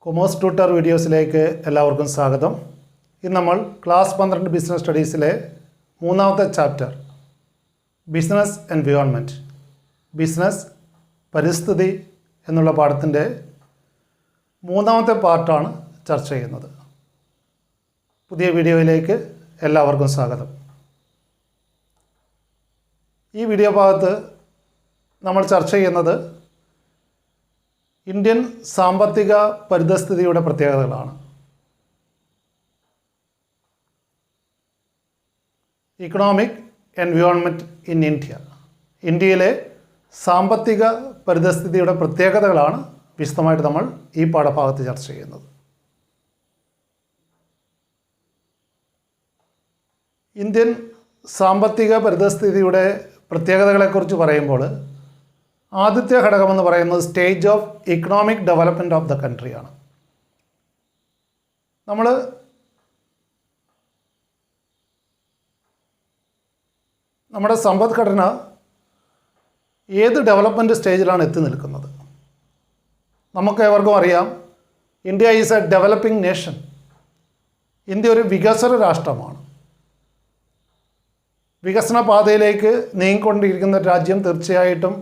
Commerce tutor വീഡിയോസിലേക്ക് എല്ലാവർക്കും സ്വാഗതം. ഇന്ന് നമ്മൾ ക്ലാസ് 12 ബിസിനസ് സ്റ്റഡീസിലെ മൂന്നാമത്തെ ചാപ്റ്റർ ബിസിനസ് എൻവയോൺമെൻറ്റ്, ബിസിനസ് പരിസ്ഥിതി എന്നുള്ള പാഠത്തിൻ്റെ മൂന്നാമത്തെ പാർട്ടാണ് ചർച്ച ചെയ്യുന്നത്. പുതിയ വീഡിയോയിലേക്ക് എല്ലാവർക്കും സ്വാഗതം. ഈ വീഡിയോ ഭാഗത്ത് നമ്മൾ ചർച്ച ചെയ്യുന്നത് ഇന്ത്യൻ സാമ്പത്തിക പരിതസ്ഥിതിയുടെ പ്രത്യേകതകളാണ്. ഇക്കണോമിക് എൻവയോൺമെൻറ്റ് ഇൻ ഇന്ത്യയിലെ സാമ്പത്തിക പരിതസ്ഥിതിയുടെ പ്രത്യേകതകളാണ് വിശദമായിട്ട് നമ്മൾ ഈ പാഠഭാഗത്ത് ചർച്ച ചെയ്യുന്നത്. ഇന്ത്യൻ സാമ്പത്തിക പരിതസ്ഥിതിയുടെ പ്രത്യേകതകളെക്കുറിച്ച് പറയുമ്പോൾ ആദ്യത്തെ ഘടകമെന്ന് പറയുന്നത് stage of economic development of the കൺട്രിയാണ്. നമ്മുടെ സമ്പദ്ഘടന ഏത് ഡെവലപ്മെൻറ്റ് സ്റ്റേജിലാണ് എത്തി നിൽക്കുന്നത്? നമുക്ക് ഏവർക്കും അറിയാം, India is A developing nation. India ഒരു വികസന രാഷ്ട്രമാണ്. വികസന പാതയിലേക്ക് നീങ്ങിക്കൊണ്ടിരിക്കുന്ന രാജ്യം തീർച്ചയായിട്ടും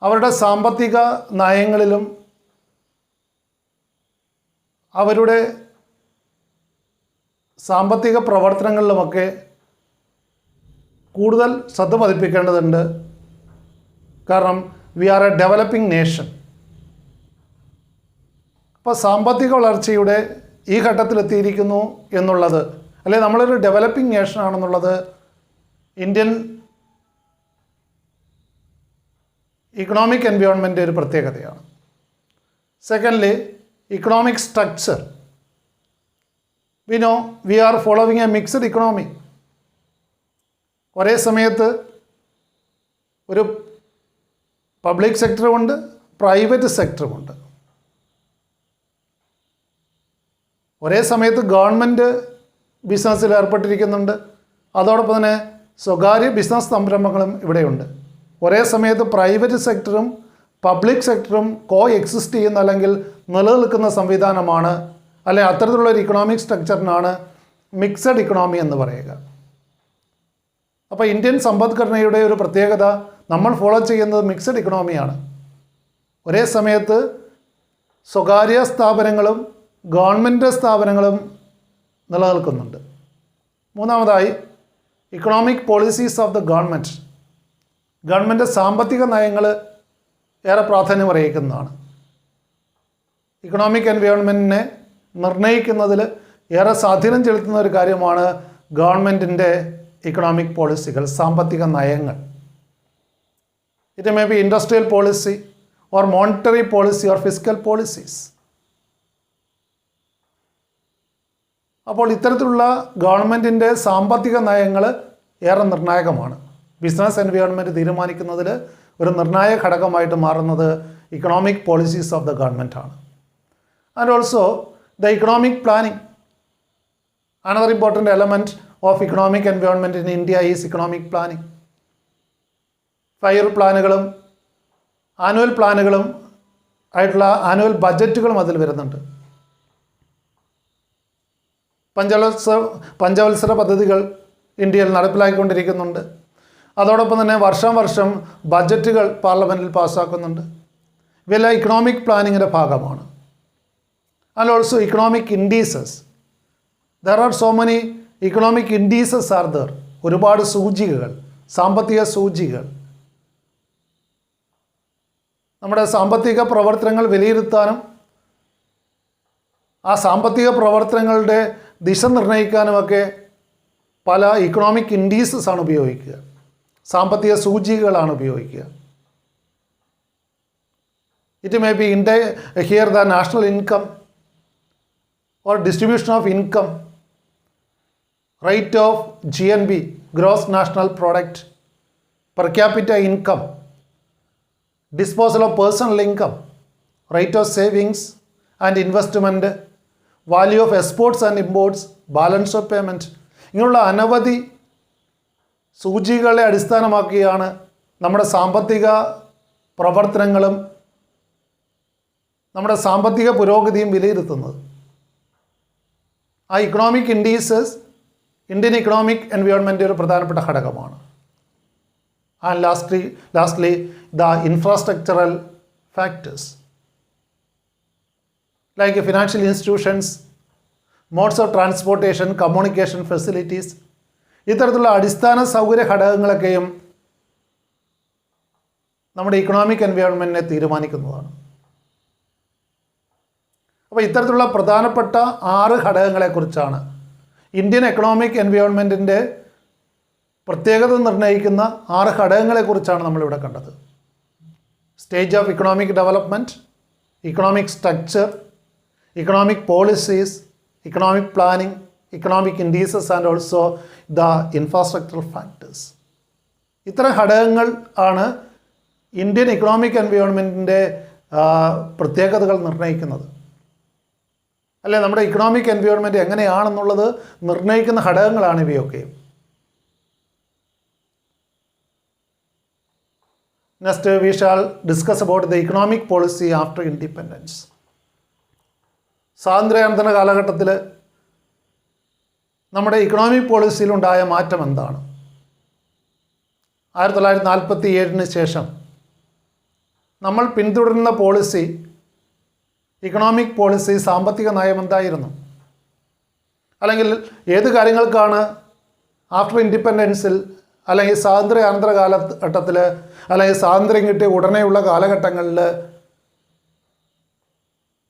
അവരുടെ സാമ്പത്തിക നയങ്ങളിലും അവരുടെ സാമ്പത്തിക പ്രവർത്തനങ്ങളിലുമൊക്കെ കൂടുതൽ ശ്രദ്ധ പതിപ്പിക്കേണ്ടതുണ്ട്. കാരണം we are a developing nation. അപ്പോൾ സാമ്പത്തിക വളർച്ചയുടെ ഈ ഘട്ടത്തിലെത്തിയിരിക്കുന്നു എന്നുള്ളത്, അല്ലെങ്കിൽ നമ്മളൊരു ഡെവലപ്പിംഗ് നേഷൻ ആണെന്നുള്ളത് ഇന്ത്യൻ ഇക്കണോമിക് എൻവയോൺമെൻറ്റ് ഒരു പ്രത്യേകതയാണ്. Secondly, economic structure. We are following a mixed economy. ഒരേ സമയത്ത് ഒരു പബ്ലിക് സെക്ടറുമുണ്ട്, പ്രൈവറ്റ് സെക്ടറുമുണ്ട്. ഒരേ സമയത്ത് ഗവൺമെൻറ് ബിസിനസ്സിൽ ഏർപ്പെട്ടിരിക്കുന്നുണ്ട്, അതോടൊപ്പം തന്നെ സ്വകാര്യ ബിസിനസ് സംരംഭങ്ങളും ഇവിടെയുണ്ട്. ഒരേ സമയത്ത് പ്രൈവറ്റ് സെക്ടറും പബ്ലിക് സെക്ടറും എക്സിസ്റ്റ് ചെയ്യുന്ന അല്ലെങ്കിൽ നിലനിൽക്കുന്ന സംവിധാനമാണ്, അല്ലെങ്കിൽ അത്തരത്തിലുള്ളൊരു ഇക്കണോമിക് സ്ട്രക്ചറിനാണ് മിക്സഡ് ഇക്കണോമി എന്ന് പറയുക. അപ്പോൾ ഇന്ത്യൻ സമ്പദ്ഘടനയുടെ ഒരു പ്രത്യേകത, നമ്മൾ ഫോളോ ചെയ്യുന്നത് മിക്സഡ് ഇക്കണോമിയാണ്. ഒരേ സമയത്ത് സ്വകാര്യ സ്ഥാപനങ്ങളും ഗവൺമെൻറ് സ്ഥാപനങ്ങളും നിലനിൽക്കുന്നുണ്ട്. മൂന്നാമതായി, economic policies of the government സാമ്പത്തിക നയങ്ങൾ ഏറെ പ്രാധാന്യം അറിയിക്കുന്നതാണ്. ഇക്കണോമിക് എൻവയോൺമെൻറ്റിനെ നിർണ്ണയിക്കുന്നതിൽ ഏറെ സ്വാധീനം ചെലുത്തുന്ന ഒരു കാര്യമാണ് ഗവൺമെൻറ്റിൻ്റെ ഇക്കണോമിക് പോളിസികൾ, സാമ്പത്തിക നയങ്ങൾ. It may be industrial policy or monetary policy or fiscal policies. അപ്പോൾ ഇത്തരത്തിലുള്ള ഗവൺമെൻറ്റിൻ്റെ സാമ്പത്തിക നയങ്ങൾ ഏറെ നിർണായകമാണ്. ബിസിനസ് എൻവയോൺമെൻറ്റ് തീരുമാനിക്കുന്നതിൽ ഒരു നിർണായക ഘടകമായിട്ട് മാറുന്നത് economic policies of the government ആണ്. And also the economic planning. Another important element of economic environment in India is economic planning. 5 year പ്ലാനുകളും ആനുവൽ പ്ലാനുകളും ആയിട്ടുള്ള ആനുവൽ ബഡ്ജറ്റുകളും അതിൽ വരുന്നുണ്ട്. പഞ്ചവത്സര പദ്ധതികൾ ഇന്ത്യയിൽ നടപ്പിലാക്കിക്കൊണ്ടിരിക്കുന്നുണ്ട്. അതോടൊപ്പം തന്നെ വർഷം ബഡ്ജറ്റുകൾ പാർലമെൻറ്റിൽ പാസ്സാക്കുന്നുണ്ട്. ഇവയെല്ലാം ഇക്കണോമിക് പ്ലാനിങ്ങിൻ്റെ ഭാഗമാണ്. And also economic indices. There are so many economic indices are there. ഒരുപാട് സൂചികകൾ, സാമ്പത്തിക സൂചികൾ നമ്മുടെ സാമ്പത്തിക പ്രവർത്തനങ്ങൾ വിലയിരുത്താനും ആ സാമ്പത്തിക പ്രവർത്തനങ്ങളുടെ ദിശ നിർണ്ണയിക്കാനുമൊക്കെ പല ഇക്കണോമിക് ഇൻഡീസസ് ആണ് ഉപയോഗിക്കുക, സാമ്പത്തിക സൂചികകളാണ് ഉപയോഗിക്കുക. It may be here the national income or distribution of income, rate of GNP, gross national product, per capita income, disposal of personal income, rate of savings and investment, value of exports and imports, balance of payment. ഇങ്ങനെയുള്ള അനവധി സൂചികകളെ അടിസ്ഥാനമാക്കിയാണ് നമ്മുടെ സാമ്പത്തിക പ്രവർത്തനങ്ങളും നമ്മുടെ സാമ്പത്തിക പുരോഗതിയും വിലയിരുത്തുന്നത്. ആ economic indices Indian economic environment ഒരു പ്രധാനപ്പെട്ട ഘടകമാണ്. And lastly the infrastructural factors like financial institutions, modes of transportation, communication facilities, ഇത്തരത്തിലുള്ള അടിസ്ഥാന സൗകര്യ ഘടകങ്ങളൊക്കെയും നമ്മുടെ ഇക്കണോമിക് എൻവയോൺമെൻറ്റിനെ തീരുമാനിക്കുന്നതാണ്. അപ്പോൾ ഇത്തരത്തിലുള്ള പ്രധാനപ്പെട്ട 6 ഘടകങ്ങളെക്കുറിച്ചാണ്, ഇന്ത്യൻ എക്കണോമിക് എൻവയോൺമെൻറ്റിൻ്റെ പ്രത്യേകത നിർണ്ണയിക്കുന്ന 6 ഘടകങ്ങളെക്കുറിച്ചാണ് നമ്മളിവിടെ കണ്ടത്. Stage of economic development, economic structure, economic policies, economic planning, economic indices and also the infrastructural factors. ഇത്തരം ഘടകങ്ങൾ ആണ് ഇന്ത്യൻ ഇക്കണോമിക് എൻവയോൺമെൻറ്റിൻ്റെ പ്രത്യേകതകൾ നിർണ്ണയിക്കുന്നത്. അല്ലെ, നമ്മുടെ ഇക്കണോമിക് എൻവയോൺമെൻറ്റ് എങ്ങനെയാണെന്നുള്ളത് നിർണ്ണയിക്കുന്ന ഘടകങ്ങളാണ് ഇവയൊക്കെ. Next we shall discuss about the economic policy after independence. സ്വാതന്ത്ര്യാനന്തര കാലഘട്ടത്തിൽ നമ്മുടെ ഇക്കണോമിക് പോളിസിയിലുണ്ടായ മാറ്റം എന്താണ്? 1947 ശേഷം നമ്മൾ പിന്തുടരുന്ന പോളിസി, ഇക്കണോമിക് പോളിസി, സാമ്പത്തിക നയം എന്തായിരുന്നു? അല്ലെങ്കിൽ ഏത് കാര്യങ്ങൾക്കാണ് ആഫ്റ്റർ ഇൻഡിപെൻഡൻസിൽ അല്ലെങ്കിൽ സ്വാതന്ത്ര്യാനന്തര കാലഘട്ടത്തിൽ അല്ലെങ്കിൽ സ്വാതന്ത്ര്യം കിട്ടിയ ഉടനെയുള്ള കാലഘട്ടങ്ങളിൽ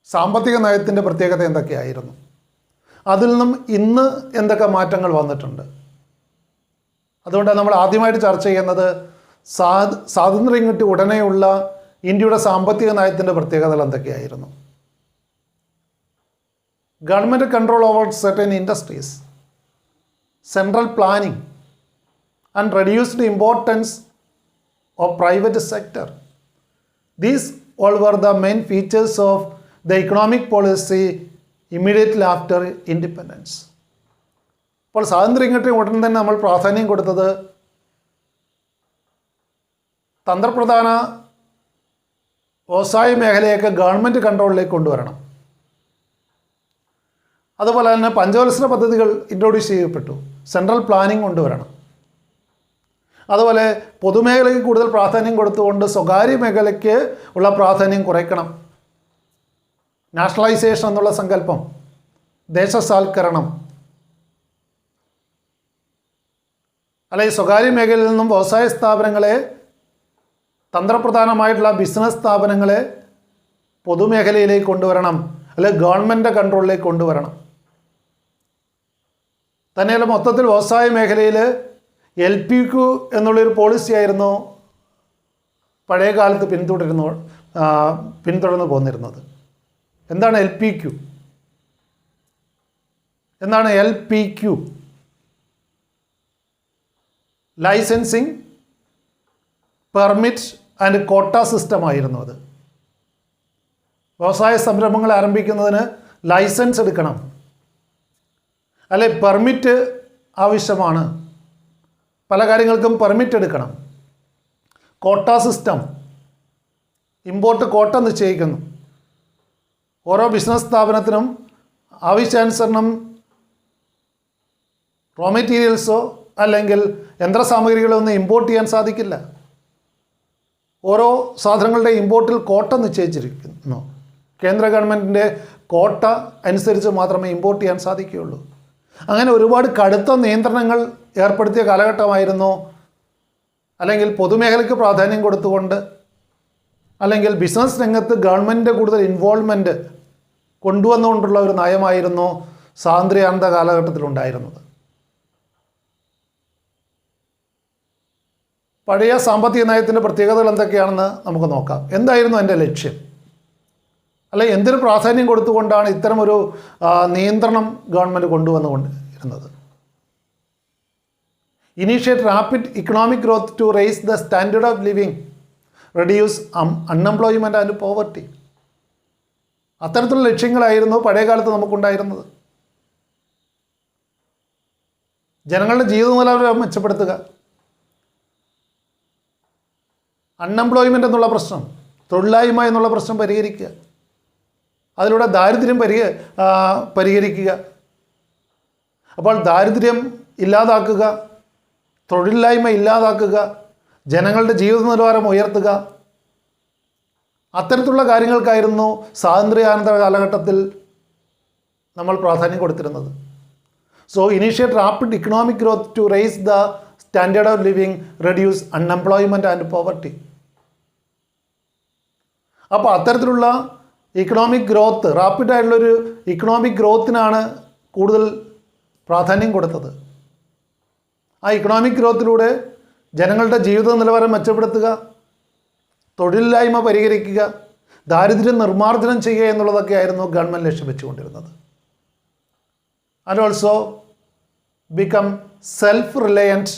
സാമ്പത്തിക നയത്തിൻ്റെ പ്രത്യേകത എന്തൊക്കെയായിരുന്നു? അതിൽ നിന്നും ഇന്ന് എന്തൊക്കെ മാറ്റങ്ങൾ വന്നിട്ടുണ്ട്? അതുകൊണ്ടാണ് നമ്മൾ ആദ്യമായിട്ട് ചർച്ച ചെയ്യുന്നത് സ്വാതന്ത്ര്യം കിട്ടി ഉടനെയുള്ള ഇന്ത്യയുടെ സാമ്പത്തിക നയത്തിൻ്റെ പ്രത്യേകതകൾ എന്തൊക്കെയായിരുന്നു. Government control over certain industries, central planning and reduced importance of private sector. These all were the main features of the economic policy immediately after independence. അപ്പോൾ സ്വാതന്ത്ര്യം കിട്ടിയ ഉടൻ തന്നെ നമ്മൾ പ്രാധാന്യം കൊടുത്തത് തന്ത്രപ്രധാന വ്യവസായ മേഖലയൊക്കെ ഗവൺമെൻറ് കൺട്രോളിലേക്ക് കൊണ്ടുവരണം. അതുപോലെ തന്നെ പഞ്ചവത്സര പദ്ധതികൾ ഇൻട്രൊഡ്യൂസ് ചെയ്യപ്പെട്ടു, സെൻട്രൽ പ്ലാനിംഗ് കൊണ്ടുവരണം. അതുപോലെ പൊതുമേഖലയ്ക്ക് കൂടുതൽ പ്രാധാന്യം കൊടുത്തുകൊണ്ട് സ്വകാര്യ മേഖലയ്ക്ക് ഉള്ള പ്രാധാന്യം കുറയ്ക്കണം. നാഷണലൈസേഷൻ എന്നുള്ള സങ്കല്പം, ദേശസാൽക്കരണം, അല്ലെങ്കിൽ സ്വകാര്യ മേഖലയിൽ നിന്നും വ്യവസായ സ്ഥാപനങ്ങളെ, തന്ത്രപ്രധാനമായിട്ടുള്ള ബിസിനസ് സ്ഥാപനങ്ങളെ പൊതുമേഖലയിലേക്ക് കൊണ്ടുവരണം, അല്ലെങ്കിൽ ഗവൺമെൻറ് കൺട്രോളിലേക്ക് കൊണ്ടുവരണം. തന്നെയല്ല, മൊത്തത്തിൽ വ്യവസായ മേഖലയിൽ LPQ എന്നുള്ളൊരു പോളിസി ആയിരുന്നു പഴയ കാലത്ത് പിന്തുടർന്ന് പോന്നിരുന്നത്. എന്താണ് LPQ? എന്താണ് LPQ? ലൈസൻസിങ്, പെർമിറ്റ് ആൻഡ് കോട്ട സിസ്റ്റം ആയിരുന്നു അത്. വ്യവസായ സംരംഭങ്ങൾ ആരംഭിക്കുന്നതിന് ലൈസൻസ് എടുക്കണം, അല്ലെ പെർമിറ്റ് ആവശ്യമാണ്, പല കാര്യങ്ങൾക്കും പെർമിറ്റ് എടുക്കണം. കോട്ട സിസ്റ്റം, ഇമ്പോർട്ട് കോട്ട നിശ്ചയിക്കുന്നു. ഓരോ ബിസിനസ് സ്ഥാപനത്തിനും ആവശ്യാനുസരണം റോ മെറ്റീരിയൽസോ അല്ലെങ്കിൽ യന്ത്രസാമഗ്രികളോ ഒന്നും ഇമ്പോർട്ട് ചെയ്യാൻ സാധിക്കില്ല. ഓരോ സാധനങ്ങളുടെ ഇമ്പോർട്ടിൽ കോട്ട നിശ്ചയിച്ചിരിക്കുന്നു. കേന്ദ്ര ഗവൺമെൻറ്റിൻ്റെ കോട്ട അനുസരിച്ച് മാത്രമേ ഇമ്പോർട്ട് ചെയ്യാൻ സാധിക്കുകയുള്ളൂ. അങ്ങനെ ഒരുപാട് കടുത്ത നിയന്ത്രണങ്ങൾ ഏർപ്പെടുത്തിയ കാലഘട്ടമായിരുന്നു. അല്ലെങ്കിൽ പൊതുമേഖലയ്ക്ക് പ്രാധാന്യം കൊടുത്തുകൊണ്ട്, അല്ലെങ്കിൽ ബിസിനസ് രംഗത്ത് ഗവൺമെൻറ്റിൻ്റെ കൂടുതൽ ഇൻവോൾവ്മെൻറ്റ് കൊണ്ടുവന്നുകൊണ്ടുള്ള ഒരു നയമായിരുന്നു സ്വാതന്ത്ര്യാനന്തര കാലഘട്ടത്തിലുണ്ടായിരുന്നത്. പഴയ സാമ്പത്തിക നയത്തിൻ്റെ പ്രത്യേകതകൾ എന്തൊക്കെയാണെന്ന് നമുക്ക് നോക്കാം. എന്തായിരുന്നു എൻ്റെ ലക്ഷ്യം? അല്ലെ, എന്തൊരു പ്രാധാന്യം കൊടുത്തുകൊണ്ടാണ് ഇത്തരമൊരു നിയന്ത്രണം ഗവൺമെൻറ് കൊണ്ടുവന്നുകൊണ്ടിരുന്നത്? Initiate rapid economic growth to raise the standard of living, reduce unemployment and poverty. അത്തരത്തിലുള്ള ലക്ഷ്യങ്ങളായിരുന്നു പഴയ കാലത്ത് നമുക്കുണ്ടായിരുന്നത്. ജനങ്ങളുടെ ജീവിത നിലവാരം മെച്ചപ്പെടുത്തുക, അൺഎംപ്ലോയ്മെൻ്റ് എന്നുള്ള പ്രശ്നം, തൊഴിലില്ലായ്മ എന്നുള്ള പ്രശ്നം പരിഹരിക്കുക. അതിലൂടെ ദാരിദ്ര്യം പരിഹരിക്കുക. അപ്പോൾ ദാരിദ്ര്യം ഇല്ലാതാക്കുക, തൊഴിലില്ലായ്മ ഇല്ലാതാക്കുക, ജനങ്ങളുടെ ജീവിത നിലവാരം ഉയർത്തുക, അത്തരത്തിലുള്ള കാര്യങ്ങൾക്കായിരുന്നു സ്വാതന്ത്ര്യാനന്തര കാലഘട്ടത്തിൽ നമ്മൾ പ്രാധാന്യം കൊടുത്തിരുന്നത്. So initiate rapid economic growth to raise the standard of living, reduce unemployment and poverty. അപ്പോൾ അത്തരത്തിലുള്ള ഇക്കണോമിക് ഗ്രോത്ത്, റാപ്പിഡായിട്ടുള്ളൊരു ഇക്കണോമിക് ഗ്രോത്തിനാണ് കൂടുതൽ പ്രാധാന്യം കൊടുത്തത്. ആ ഇക്കണോമിക് ഗ്രോത്തിലൂടെ ജനങ്ങളുടെ ജീവിത നിലവാരം മെച്ചപ്പെടുത്തുക, തൊഴിലില്ലായ്മ പരിഹരിക്കുക, ദാരിദ്ര്യം നിർമ്മാർജ്ജനം ചെയ്യുക എന്നുള്ളതൊക്കെയായിരുന്നു ഗവൺമെൻറ് ലക്ഷ്യം വെച്ചുകൊണ്ടിരുന്നത്. And also become self reliant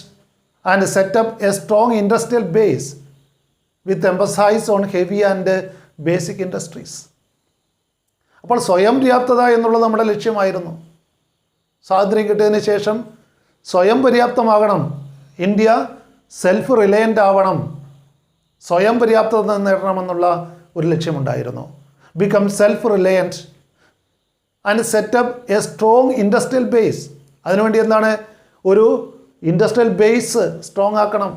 and set up a strong industrial base with emphasise on heavy and basic industries. അപ്പോൾ സ്വയം പര്യാപ്തത എന്നുള്ളത് നമ്മുടെ ലക്ഷ്യമായിരുന്നു. സ്വാതന്ത്ര്യം കിട്ടിയതിന് ശേഷം സ്വയം പര്യാപ്തമാകണം, ഇന്ത്യ സെൽഫ് റിലയൻ്റ് ആവണം, സ്വയം പര്യാപ്തത നേടണമെന്നുള്ള ഒരു ലക്ഷ്യമുണ്ടായിരുന്നു. Become self reliant and set up a strong industrial base. അതിനുവേണ്ടി എന്താണ്, ഒരു ഇൻഡസ്ട്രിയൽ ബേസ് സ്ട്രോങ് ആക്കണം.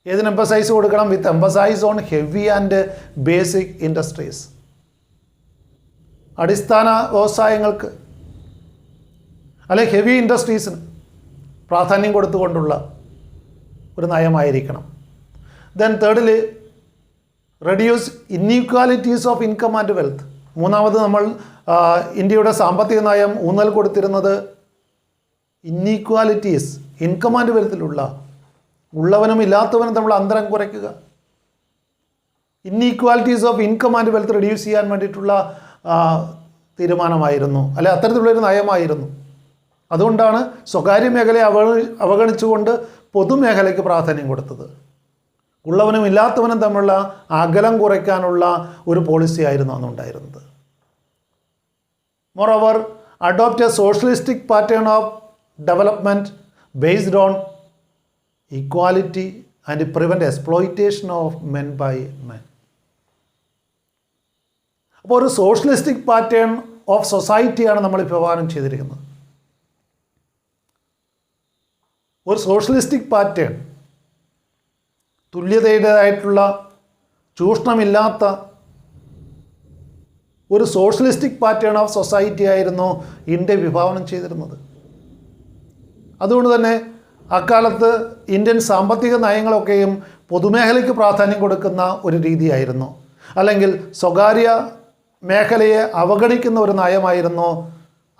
ഏതിന് എംഫസൈസ് കൊടുക്കണം? With emphasise on heavy and basic industries. അടിസ്ഥാന വ്യവസായങ്ങൾക്ക് അല്ലെങ്കിൽ ഹെവി ഇൻഡസ്ട്രീസിന് പ്രാധാന്യം കൊടുത്തുകൊണ്ടുള്ള ഒരു നയമായിരിക്കണം. ദെൻ തേർഡിൽ reduce inequalities of income and wealth. മൂന്നാമത് നമ്മൾ ഇന്ത്യയുടെ സാമ്പത്തിക നയം ഊന്നൽ കൊടുത്തിരുന്നത് ഇൻഇക്വാലിറ്റീസ്, ഇൻകം ആൻഡ് വെൽത്തിലുള്ള ഉള്ളവനും ഇല്ലാത്തവനും നമ്മൾ അന്തരം കുറയ്ക്കുക. Inequalities of income and wealth reduce ചെയ്യാൻ വേണ്ടിയിട്ടുള്ള തീരുമാനമായിരുന്നു, അല്ലെ അത്തരത്തിലുള്ളൊരു നയമായിരുന്നു. അതുകൊണ്ടാണ് സ്വകാര്യ മേഖലയെ അവഗണിച്ചുകൊണ്ട് പൊതുമേഖലയ്ക്ക് പ്രാധാന്യം കൊടുത്തത്. ഉള്ളവനും ഇല്ലാത്തവനും തമ്മിലുള്ള അകലം കുറയ്ക്കാനുള്ള ഒരു പോളിസി ആയിരുന്നു അന്നുണ്ടായിരുന്നത്. Moreover adopt a socialistic pattern of development based on equality and prevent exploitation of men by men. അപ്പോൾ ഒരു സോഷ്യലിസ്റ്റിക് പാറ്റേൺ ഓഫ് സൊസൈറ്റിയാണ് നമ്മൾ വിഭാവനം ചെയ്തിരിക്കുന്നത്. ഒരു സോഷ്യലിസ്റ്റിക് പാറ്റേൺ, തുല്യതയുടേതായിട്ടുള്ള ചൂഷണമില്ലാത്ത ഒരു സോഷ്യലിസ്റ്റിക് പാറ്റേൺ ഓഫ് സൊസൈറ്റി ആയിരുന്നു ഇന്ത്യ വിഭാവനം ചെയ്തിരുന്നത്. അതുകൊണ്ട് തന്നെ അക്കാലത്ത് ഇന്ത്യൻ സാമ്പത്തിക നയങ്ങളൊക്കെയും പൊതുമേഖലയ്ക്ക് പ്രാധാന്യം കൊടുക്കുന്ന ഒരു രീതിയായിരുന്നു, അല്ലെങ്കിൽ സ്വകാര്യ മേഖലയെ അവഗണിക്കുന്ന ഒരു നയമായിരുന്നു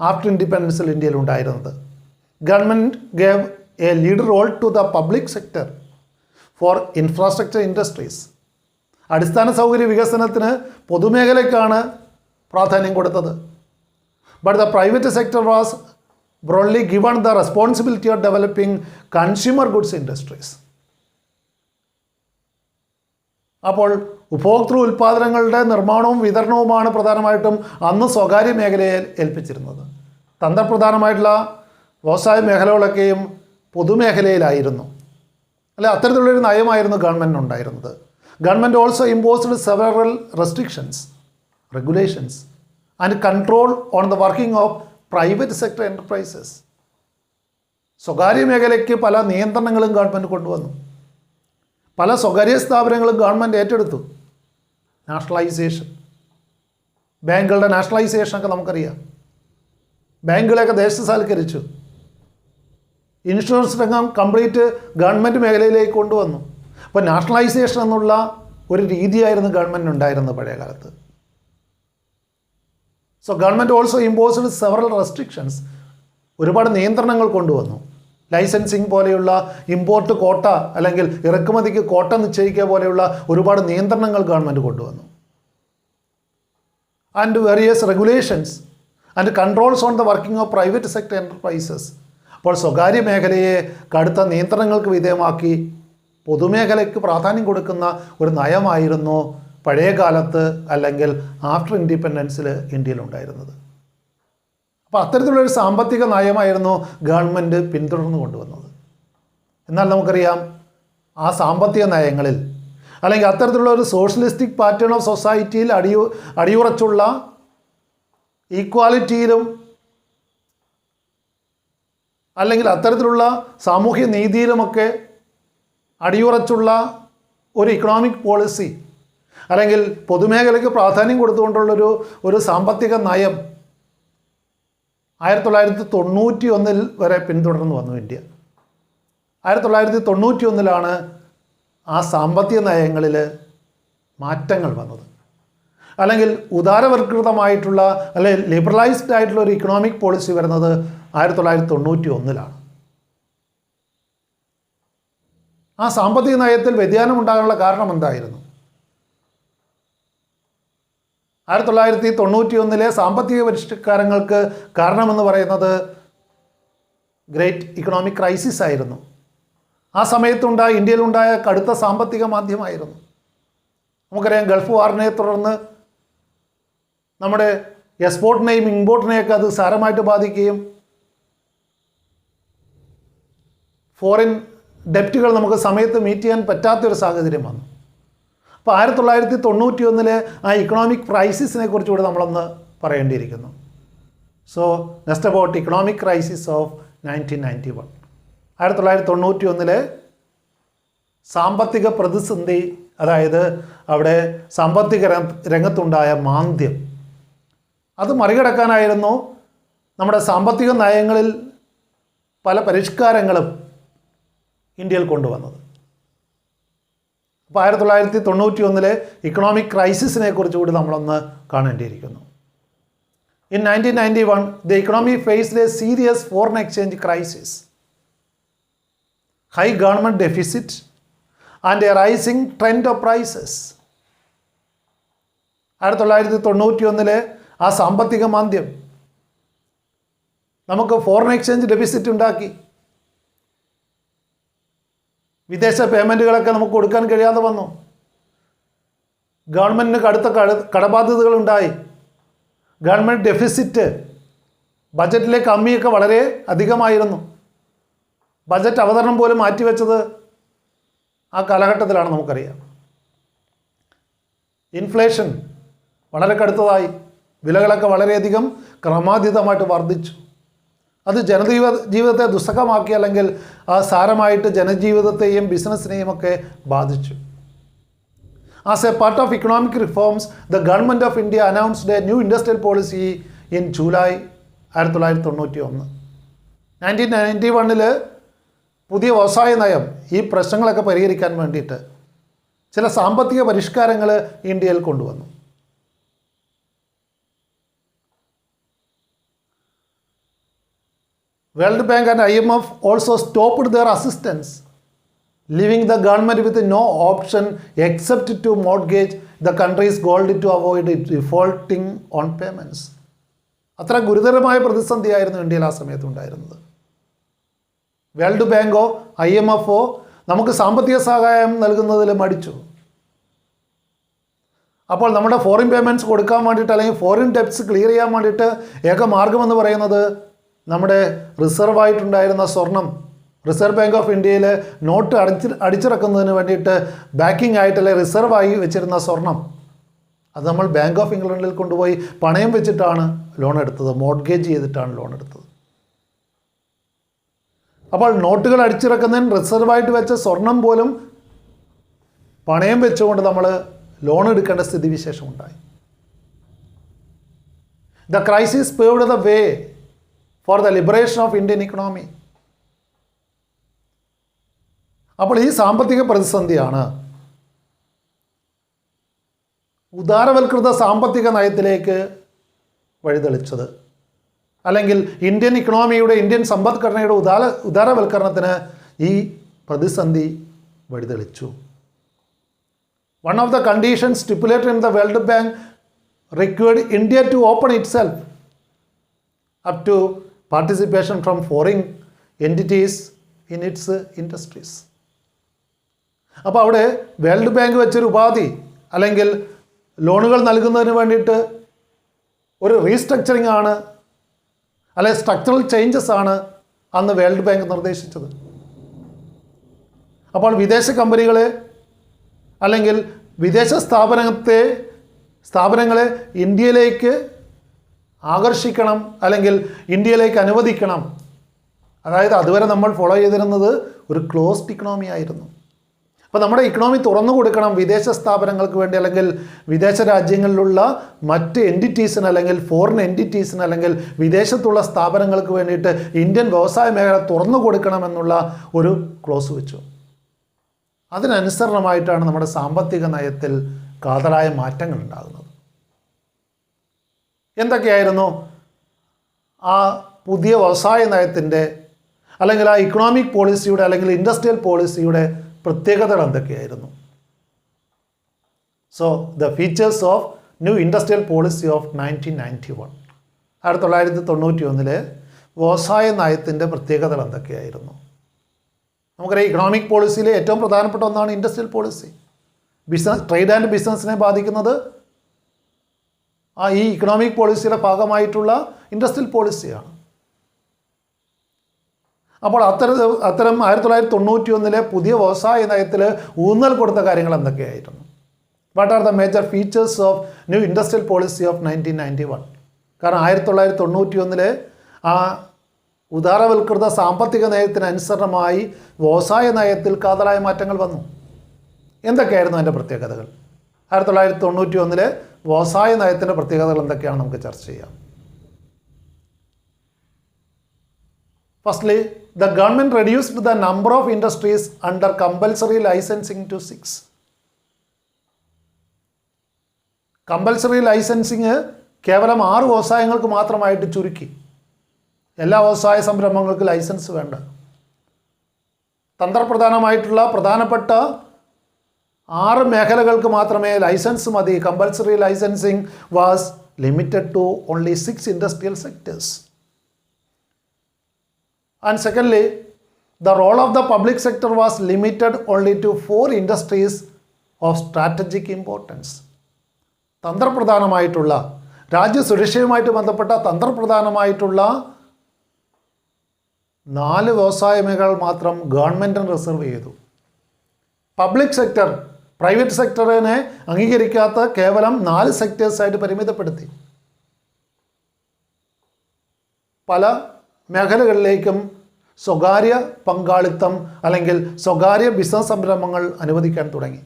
ആഫ്റ്റർ ഇൻഡിപെൻഡൻസിൽ ഇന്ത്യയിൽ ഉണ്ടായിരുന്നത്. Government gave a lead role to the public sector for infrastructure industries. അടിസ്ഥാന സൗകര്യ വികസനത്തിന് പൊതുമേഖലയ്ക്കാണ് പ്രാധാന്യം കൊടുത്തത്. But the private sector was broadly given the responsibility of developing consumer goods industries. അപ്പോൾ ഉപഭോക്തൃ ഉൽപ്പാദനങ്ങളുടെ നിർമ്മാണവും വിതരണവുമാണ് പ്രധാനമായിട്ടും അന്ന് സ്വകാര്യ മേഖലയെ ഏൽപ്പിച്ചിരുന്നത്. തന്ത്രപ്രധാനമായിട്ടുള്ള വ്യവസായ മേഖലകളൊക്കെയും പൊതുമേഖലയിലായിരുന്നു, അല്ലെ അത്തരത്തിലുള്ളൊരു നയമായിരുന്നു ഗവൺമെൻറ് ഉണ്ടായിരുന്നത്. Government also imposed several restrictions, regulations and control on the working of private sector enterprises. സ്വകാര്യ മേഖലയ്ക്ക് പല നിയന്ത്രണങ്ങളും ഗവൺമെൻറ് കൊണ്ടുവന്നു. പല സ്വകാര്യ സ്ഥാപനങ്ങളും ഗവൺമെൻറ് ഏറ്റെടുത്തു. നാഷണലൈസേഷൻ, ബാങ്കുകളുടെ നാഷണലൈസേഷനൊക്കെ നമുക്കറിയാം. ബാങ്കുകളെയൊക്കെ ദേശസാൽക്കരിച്ചു. ഇൻഷുറൻസ് രംഗം കംപ്ലീറ്റ് ഗവൺമെൻറ് മേഖലയിലേക്ക് കൊണ്ടുവന്നു. അപ്പോൾ നാഷണലൈസേഷൻ എന്നുള്ള ഒരു രീതിയായിരുന്നു ഗവൺമെൻറ് ഉണ്ടായിരുന്നത് പഴയ കാലത്ത്. So government also imposed several restrictions, ഒരുപാട് നിയന്ത്രണങ്ങൾ കൊണ്ടുവന്നു. ലൈസൻസിങ് പോലെയുള്ള ഇമ്പോർട്ട് കോട്ട അല്ലെങ്കിൽ ഇറക്കുമതിക്ക് കോട്ട നിശ്ചയിക്കുക പോലെയുള്ള ഒരുപാട് നിയന്ത്രണങ്ങൾ ഗവൺമെൻറ് കൊണ്ടുവന്നു. And various regulations and controls on the working of private sector enterprises. അപ്പോൾ സ്വകാര്യ മേഖലയെ കടുത്ത നിയന്ത്രണങ്ങൾക്ക് വിധേയമാക്കി പൊതുമേഖലയ്ക്ക് പ്രാധാന്യം കൊടുക്കുന്ന ഒരു നയമായിരുന്നു പഴയ കാലത്ത് അല്ലെങ്കിൽ ആഫ്റ്റർ ഇൻഡിപെൻഡൻസിൽ ഇന്ത്യയിലുണ്ടായിരുന്നത്. അപ്പോൾ അത്തരത്തിലുള്ളൊരു സാമ്പത്തിക നയമായിരുന്നു ഗവൺമെൻറ് പിന്തുടർന്നു കൊണ്ടുവന്നത്. എന്നാൽ നമുക്കറിയാം ആ സാമ്പത്തിക നയങ്ങളിൽ അല്ലെങ്കിൽ അത്തരത്തിലുള്ള ഒരു സോഷ്യലിസ്റ്റിക് പാറ്റേൺ ഓഫ് സൊസൈറ്റിയിൽ അടിയുറച്ചുള്ള ഈക്വാലിറ്റിയിലും അല്ലെങ്കിൽ അത്തരത്തിലുള്ള സാമൂഹ്യ നീതിയിലുമൊക്കെ അടിയുറച്ചുള്ള ഒരു ഇക്കണോമിക് പോളിസി അല്ലെങ്കിൽ പൊതുമേഖലയ്ക്ക് പ്രാധാന്യം കൊടുത്തുകൊണ്ടുള്ളൊരു സാമ്പത്തിക നയം 1991 വരെ പിന്തുടർന്നു വന്നു ഇന്ത്യ. 1991 ആ സാമ്പത്തിക നയങ്ങളിൽ മാറ്റങ്ങൾ വന്നത്. അല്ലെങ്കിൽ ഉദാരവൽകൃതമായിട്ടുള്ള അല്ലെങ്കിൽ ലിബറലൈസ്ഡ് ആയിട്ടുള്ള ഒരു ഇക്കണോമിക് പോളിസി വരുന്നത് 1991. ആ സാമ്പത്തിക നയത്തിൽ വ്യതിയാനം ഉണ്ടാകാനുള്ള കാരണം എന്തായിരുന്നു? 1991 സാമ്പത്തിക പരിഷ്കാരങ്ങൾക്ക് കാരണമെന്ന് പറയുന്നത് ഗ്രേറ്റ് ഇക്കണോമിക് ക്രൈസിസ് ആയിരുന്നു. ആ ഇന്ത്യയിലുണ്ടായ കടുത്ത സാമ്പത്തിക മാന്ദ്യമായിരുന്നു. നമുക്കറിയാം, ഗൾഫ് വാറിനെ തുടർന്ന് നമ്മുടെ എക്സ്പോർട്ടിനെയും ഇമ്പോർട്ടിനെയൊക്കെ അത് സാരമായിട്ട് ബാധിക്കുകയും ഫോറിൻ ഡെപ്റ്റുകൾ നമുക്ക് സമയത്ത് മീറ്റ് ചെയ്യാൻ പറ്റാത്തൊരു സാഹചര്യം വന്നു. അപ്പോൾ 1991 ആ ഇക്കണോമിക് ക്രൈസിസിനെ കുറിച്ചുകൂടെ നമ്മളൊന്ന് പറയേണ്ടിയിരിക്കുന്നു. So next about economic crisis of 1991. 1991 സാമ്പത്തിക പ്രതിസന്ധി, അതായത് അവിടെ സാമ്പത്തിക രംഗത്തുണ്ടായ മാന്ദ്യം, അത് മറികടക്കാനായിരുന്നു നമ്മുടെ സാമ്പത്തിക നയങ്ങളിൽ പല പരിഷ്കാരങ്ങളും ഇന്ത്യയിൽ കൊണ്ടുവന്നത്. അപ്പോൾ 1991 ഇക്കണോമിക് ക്രൈസിസിനെ കുറിച്ച് കൂടി നമ്മളൊന്ന് കാണേണ്ടിയിരിക്കുന്നു. In 1991, the economy faced a serious foreign exchange crisis, high government deficit, and a rising trend of prices. 1991 ആ സാമ്പത്തിക മാന്ദ്യം നമുക്ക് ഫോറിൻ എക്സ്ചേഞ്ച് ഡെഫിസിറ്റ് ഉണ്ടാക്കി. വിദേശ പേയ്മെൻറ്റുകളൊക്കെ നമുക്ക് കൊടുക്കാൻ കഴിയാതെ വന്നു. ഗവൺമെൻറ്റിന് കടുത്ത കടബാധ്യതകളുണ്ടായി. ഗവൺമെൻറ് ഡെഫിസിറ്റ്, ബജറ്റിലെ കമ്മിയൊക്കെ വളരെ അധികമായിരുന്നു. ബജറ്റ് അവതരണം പോലും മാറ്റിവെച്ചത് ആ കാലഘട്ടത്തിലാണ്, നമുക്കറിയാം. ഇൻഫ്ലേഷൻ വളരെ കടുത്തതായി, വിലകളൊക്കെ വളരെയധികം ക്രമാതീതമായിട്ട് വർദ്ധിച്ചു. അത് ജീവിതത്തെ ദുസ്സഹമാക്കി, അല്ലെങ്കിൽ സാരമായിട്ട് ജനജീവിതത്തെയും ബിസിനസ്സിനെയും ഒക്കെ ബാധിച്ചു. As a part of economic reforms, the government of India announced a new industrial policy in July 1991. 1991 പുതിയ വ്യവസായ നയം ഈ പ്രശ്നങ്ങളൊക്കെ പരിഹരിക്കാൻ വേണ്ടിയിട്ട് ചില സാമ്പത്തിക പരിഷ്കാരങ്ങൾ ഇന്ത്യയിൽ കൊണ്ടുവന്നു. World Bank and IMF also stopped their assistance, leaving the government with no option except to mortgage the country's gold to avoid it defaulting on payments. അത്ര ഗുരുതരമായ പ്രതിസന്ധിയായിരുന്നു ഇന്ത്യയിൽ ആ സമയത്ത് ഉണ്ടായിരുന്നത്. വേൾഡ് ബാങ്കോ IMFO നമുക്ക് സാമ്പത്തിക സഹായം നൽകുന്നതിൽ മടിച്ചു. അപ്പോൾ നമ്മുടെ ഫോറിൻ പേയ്മെൻറ്റ്സ് കൊടുക്കാൻ വേണ്ടിയിട്ട്, അല്ലെങ്കിൽ ഫോറിൻ ഡെപ്റ്റ്സ് ക്ലിയർ ചെയ്യാൻ വേണ്ടിയിട്ട് ഏക മാർഗമെന്ന് പറയുന്നത് നമ്മുടെ റിസർവായിട്ടുണ്ടായിരുന്ന സ്വർണം, റിസർവ് ബാങ്ക് ഓഫ് ഇന്ത്യയിൽ നോട്ട് അടിച്ചിറക്കുന്നതിന് വേണ്ടിയിട്ട് ബാക്കിംഗ് ആയിട്ടല്ലേ റിസർവായി വെച്ചിരുന്ന സ്വർണം, അത് നമ്മൾ ബാങ്ക് ഓഫ് ഇംഗ്ലണ്ടിൽ കൊണ്ടുപോയി പണയം വെച്ചിട്ടാണ് ലോൺ എടുത്തത്, മോർട്ട്ഗേജ് ചെയ്തിട്ടാണ് ലോൺ എടുത്തത്. അപ്പോൾ നോട്ടുകൾ അടിച്ചിറക്കുന്നതിന് റിസർവായിട്ട് വെച്ച സ്വർണം പോലും പണയം വെച്ചുകൊണ്ട് നമ്മൾ ലോൺ എടുക്കേണ്ട സ്ഥിതിവിശേഷം ഉണ്ടായി. The crisis paved the way for the liberation of Indian economy. അപ്പോൾ ഈ സാമ്പത്തിക പ്രതിസന്ധിയാണ് ഉദാരവൽകൃത സാമ്പത്തിക നയത്തിലേക്ക് വഴിതെളിച്ചത്, അല്ലെങ്കിൽ ഇന്ത്യൻ ഇക്കണോമിയുടെ, ഇന്ത്യൻ സമ്പദ്ഘടനയുടെ ഉദാരവൽക്കരണത്തിന് ഈ പ്രതിസന്ധി വഴിതെളിച്ചു. One of the conditions stipulated in the world bank required India to open itself up to participation from foreign entities in its industries. അപ്പോൾ അവിടെ വേൾഡ് ബാങ്ക് വെച്ചൊരു ഉപാധി, അല്ലെങ്കിൽ ലോണുകൾ നൽകുന്നതിന് വേണ്ടിയിട്ട് ഒരു റീസ്ട്രക്ചറിങ് ആണ്, അല്ലെങ്കിൽ സ്ട്രക്ചറൽ ചേഞ്ചസ് ആണ് അന്ന് വേൾഡ് ബാങ്ക് നിർദ്ദേശിച്ചത്. അപ്പോൾ വിദേശ കമ്പനികളെ അല്ലെങ്കിൽ വിദേശ സ്ഥാപനങ്ങളെ ഇന്ത്യയിലേക്ക് ആകർഷിക്കണം, അല്ലെങ്കിൽ ഇന്ത്യയിലേക്ക് അനുവദിക്കണം. അതായത് അതുവരെ നമ്മൾ ഫോളോ ചെയ്തിരുന്നത് ഒരു ക്ലോസ്ഡ് ഇക്കണോമി ആയിരുന്നു. അപ്പോൾ നമ്മുടെ ഇക്കണോമി തുറന്നു കൊടുക്കണം വിദേശ സ്ഥാപനങ്ങൾക്ക് വേണ്ടി, അല്ലെങ്കിൽ വിദേശ രാജ്യങ്ങളിലുള്ള മറ്റ് എൻറ്റിറ്റീസിന്, അല്ലെങ്കിൽ ഫോറിൻ എൻറ്റിറ്റീസിന്, അല്ലെങ്കിൽ വിദേശത്തുള്ള സ്ഥാപനങ്ങൾക്ക് വേണ്ടിയിട്ട് ഇന്ത്യൻ വ്യവസായ മേഖല തുറന്നു കൊടുക്കണമെന്നുള്ള ഒരു ക്ലോസ് വെച്ചു. അതിനനുസരണമായിട്ടാണ് നമ്മുടെ സാമ്പത്തിക നയത്തിൽ കാതലായ മാറ്റങ്ങൾ ഉണ്ടാകുന്നത്. എന്തൊക്കെയായിരുന്നു ആ പുതിയ വ്യവസായ നയത്തിൻ്റെ, അല്ലെങ്കിൽ ആ ഇക്കണോമിക് പോളിസിയുടെ, അല്ലെങ്കിൽ ഇൻഡസ്ട്രിയൽ പോളിസിയുടെ പ്രത്യേകതകൾ എന്തൊക്കെയായിരുന്നു? So the features of new industrial policy of 1991, 1991 വ്യവസായ നയത്തിൻ്റെ പ്രത്യേകതകൾ എന്തൊക്കെയായിരുന്നു? നമുക്കറിയാം, ഇക്കണോമിക് പോളിസിയിലെ ഏറ്റവും പ്രധാനപ്പെട്ട ഒന്നാണ് ഇൻഡസ്ട്രിയൽ പോളിസി. ട്രേഡ് ആൻഡ് ബിസിനസ്സിനെ ബാധിക്കുന്നത് ഈ ഇക്കണോമിക് പോളിസിയുടെ ഭാഗമായിട്ടുള്ള ഇൻഡസ്ട്രിയൽ പോളിസിയാണ്. അപ്പോൾ അത്തരം 1991 പുതിയ വ്യവസായ നയത്തിൽ ഊന്നൽ കൊടുത്ത കാര്യങ്ങൾ എന്തൊക്കെയായിരുന്നു? What are the major features of new industrial policy of 1991? കാരണം 1991 ആ ഉദാരവൽകൃത സാമ്പത്തിക നയത്തിനനുസരണമായി വ്യവസായ നയത്തിൽ കാതലായ മാറ്റങ്ങൾ വന്നു. എന്തൊക്കെയായിരുന്നു അതിൻ്റെ പ്രത്യേകതകൾ? 1991 വ്യവസായ നയത്തിൻ്റെ പ്രത്യേകതകൾ എന്തൊക്കെയാണ് നമുക്ക് ചർച്ച ചെയ്യാം. Firstly, the government reduced the number of industries under compulsory licensing to 6. Compulsory licensing കേവലം 6 വ്യവസായങ്ങൾക്ക് മാത്രമായിട്ട് ചുരുക്കി. എല്ലാ വ്യവസായ സംരംഭങ്ങൾക്ക് ലൈസൻസ് വേണ്ട. തന്ത്രപ്രധാനമായിട്ടുള്ള പ്രധാനപ്പെട്ട 6 മേഖലകൾക്ക് മാത്രമേ ലൈസൻസ് മതി. Compulsory licensing was limited to only 6 industrial sectors. And secondly, the role of the public sector was limited only to 4 industries of strategic importance. തന്ത്രപ്രധാനമായിട്ടുള്ള, രാജ്യസുരക്ഷയുമായിട്ട് ബന്ധപ്പെട്ട തന്ത്രപ്രധാനമായിട്ടുള്ള 4 വ്യവസായ മേഖലകൾ മാത്രം ഗവൺമെൻറ്റിന് റിസർവ് ചെയ്തു. പബ്ലിക് സെക്ടർ, പ്രൈവറ്റ് സെക്ടറിനെ അംഗീകരിക്കാത്ത കേവലം 4 സെക്ടേഴ്സായിട്ട് പരിമിതപ്പെടുത്തി. പല മേഖലകളിലേക്കും സ്വകാര്യ പങ്കാളിത്തം, അല്ലെങ്കിൽ സ്വകാര്യ ബിസിനസ് സംരംഭങ്ങൾ അനുവദിക്കാൻ തുടങ്ങി.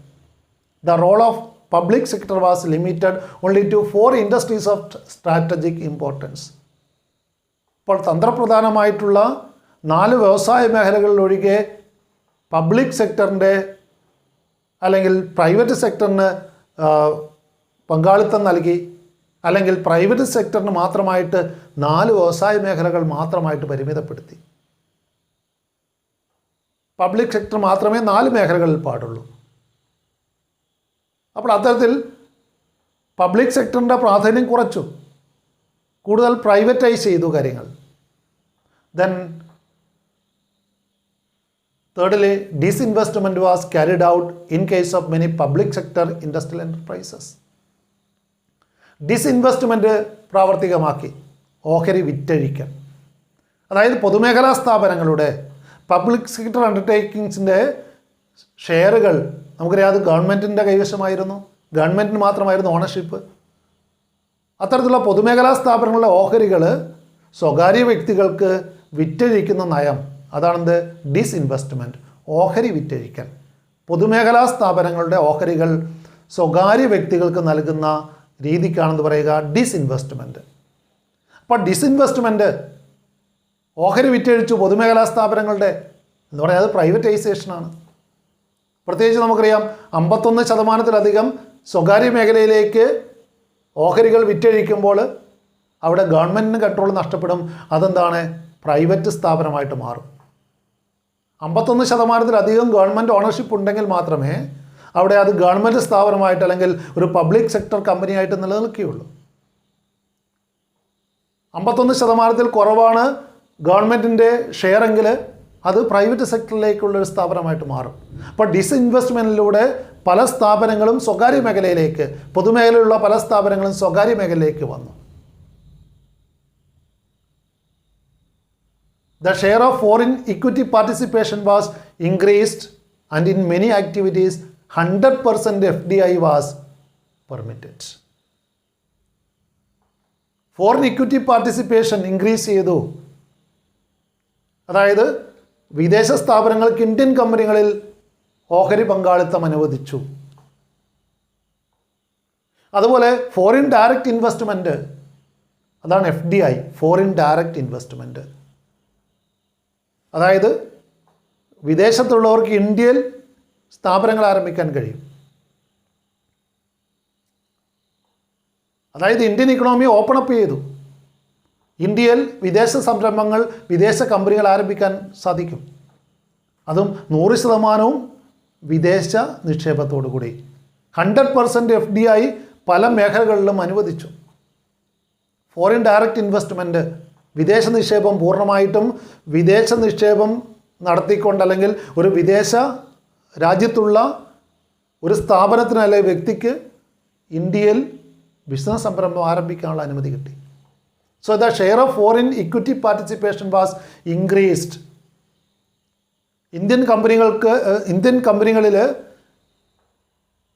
The role of public sector was limited only to 4 industries of strategic importance. ഇപ്പോൾ തന്ത്രപ്രധാനമായിട്ടുള്ള 4 വ്യവസായ മേഖലകളിലൊഴികെ പബ്ലിക് സെക്ടറിൻ്റെ, അല്ലെങ്കിൽ പ്രൈവറ്റ് സെക്ടറിന് പങ്കാളിത്തം നൽകി, അല്ലെങ്കിൽ പ്രൈവറ്റ് സെക്ടറിന് മാത്രമായിട്ട് 4 വ്യവസായ മേഖലകൾ മാത്രമായിട്ട് പരിമിതപ്പെടുത്തി. പബ്ലിക് സെക്ടർ മാത്രമേ 4 മേഖലകളിൽ പാടുള്ളൂ. അപ്പോൾ അത്തരത്തിൽ പബ്ലിക് സെക്ടറിൻ്റെ പ്രാധാന്യം കുറച്ചു, കൂടുതൽ പ്രൈവറ്റൈസ് ചെയ്തു കാര്യങ്ങൾ. Then thirdly, disinvestment was carried out in case of many public sector industrial enterprises. Disinvestment പ്രാവർത്തികമാക്കി, ഓഹരി വിറ്റഴിക്കൽ. അതായത് പൊതുമേഖലാ സ്ഥാപനങ്ങളുടെ, പബ്ലിക് സെക്ടർ അണ്ടർടേക്കിങ്സിൻ്റെ ഷെയറുകൾ നമുക്കറിയാം, അത് ഗവൺമെൻറ്റിൻ്റെ കൈവശമായിരുന്നു, ഗവൺമെൻറ്റിന് മാത്രമായിരുന്നു ഓണർഷിപ്പ്. അത്തരത്തിലുള്ള പൊതുമേഖലാ സ്ഥാപനങ്ങളുടെ ഓഹരികൾ സ്വകാര്യ വ്യക്തികൾക്ക് വിറ്റഴിക്കുന്ന നയം, അതാണെന്ത്? ഡിസ്ഇൻവെസ്റ്റ്മെൻറ്റ്, ഓഹരി വിറ്റഴിക്കൽ. പൊതുമേഖലാ സ്ഥാപനങ്ങളുടെ ഓഹരികൾ സ്വകാര്യ വ്യക്തികൾക്ക് നൽകുന്ന രീതിക്കാണെന്ന് പറയുക ഡിസ്ഇൻവെസ്റ്റ്മെൻറ്റ്. അപ്പോൾ ഡിസ്ഇൻവെസ്റ്റ്മെൻറ്റ്, ഓഹരി വിറ്റഴിച്ചു പൊതുമേഖലാ സ്ഥാപനങ്ങളുടെ എന്ന് പറയുന്നത് പ്രൈവറ്റൈസേഷനാണ്. പ്രത്യേകിച്ച് നമുക്കറിയാം 51% സ്വകാര്യ മേഖലയിലേക്ക് ഓഹരികൾ വിറ്റഴിക്കുമ്പോൾ അവിടെ ഗവൺമെൻറ്റിന് കൺട്രോൾ നഷ്ടപ്പെടും. അതെന്താണ്? പ്രൈവറ്റ് സ്ഥാപനമായിട്ട് മാറും. 51% ഗവൺമെൻറ് ഓണർഷിപ്പ് ഉണ്ടെങ്കിൽ മാത്രമേ അവിടെ അത് ഗവൺമെൻറ് സ്ഥാപനമായിട്ട്, അല്ലെങ്കിൽ ഒരു പബ്ലിക് സെക്ടർ കമ്പനിയായിട്ട് നിലനിൽക്കുകയുള്ളൂ. 51% കുറവാണ് ഗവൺമെൻറ്റിൻ്റെ ഷെയറെങ്കിൽ അത് പ്രൈവറ്റ് സെക്ടറിലേക്കുള്ളൊരു സ്ഥാപനമായിട്ട് മാറും. അപ്പോൾ ഡിസ്ഇൻവെസ്റ്റ്മെൻറ്റിലൂടെ പല സ്ഥാപനങ്ങളും സ്വകാര്യ മേഖലയിലേക്ക്, പൊതുമേഖലയിലുള്ള പല സ്ഥാപനങ്ങളും സ്വകാര്യ മേഖലയിലേക്ക് വന്നു. The share of foreign equity participation was increased and in many activities 100% FDI was permitted. Foreign equity participation increase ചെയ്തു. അതായത് വിദേശ സ്ഥാപനങ്ങൾക്ക് ഇന്ത്യൻ കമ്പനികളിൽ ഓഹരി പങ്കാളിത്തം അനുവദിച്ചു. അതുപോലെ ഫോറിൻ ഡയറക്റ്റ് ഇൻവെസ്റ്റ്മെൻറ്റ്, അതാണ് FDI, ഫോറിൻ ഡയറക്റ്റ് ഇൻവെസ്റ്റ്മെൻറ്റ്. അതായത് വിദേശത്തുള്ളവർക്ക് ഇന്ത്യയിൽ സ്ഥാപനങ്ങൾ ആരംഭിക്കാൻ കഴിയും. അതായത് ഇന്ത്യൻ ഇക്കണോമി ഓപ്പൺ അപ്പ് ചെയ്തു. ഇന്ത്യയിൽ വിദേശ സംരംഭങ്ങൾ, വിദേശ കമ്പനികൾ ആരംഭിക്കാൻ സാധിക്കും. അതും 100% വിദേശ നിക്ഷേപത്തോടു കൂടി. 100% FDI പല മേഖലകളിലും അനുവദിച്ചു. ഫോറിൻ ഡയറക്റ്റ് ഇൻവെസ്റ്റ്മെൻറ്റ്, വിദേശ നിക്ഷേപം പൂർണ്ണമായിട്ടും വിദേശ നിക്ഷേപം നടത്തിക്കൊണ്ട്, അല്ലെങ്കിൽ ഒരു വിദേശ രാജ്യത്തുള്ള ഒരു സ്ഥാപനത്തിന് അല്ലെങ്കിൽ വ്യക്തിക്ക് ഇന്ത്യയിൽ ബിസിനസ് സംരംഭം ആരംഭിക്കാനുള്ള അനുമതി കിട്ടി. So the share of foreign equity participation was increased. Indian കമ്പനികളിൽ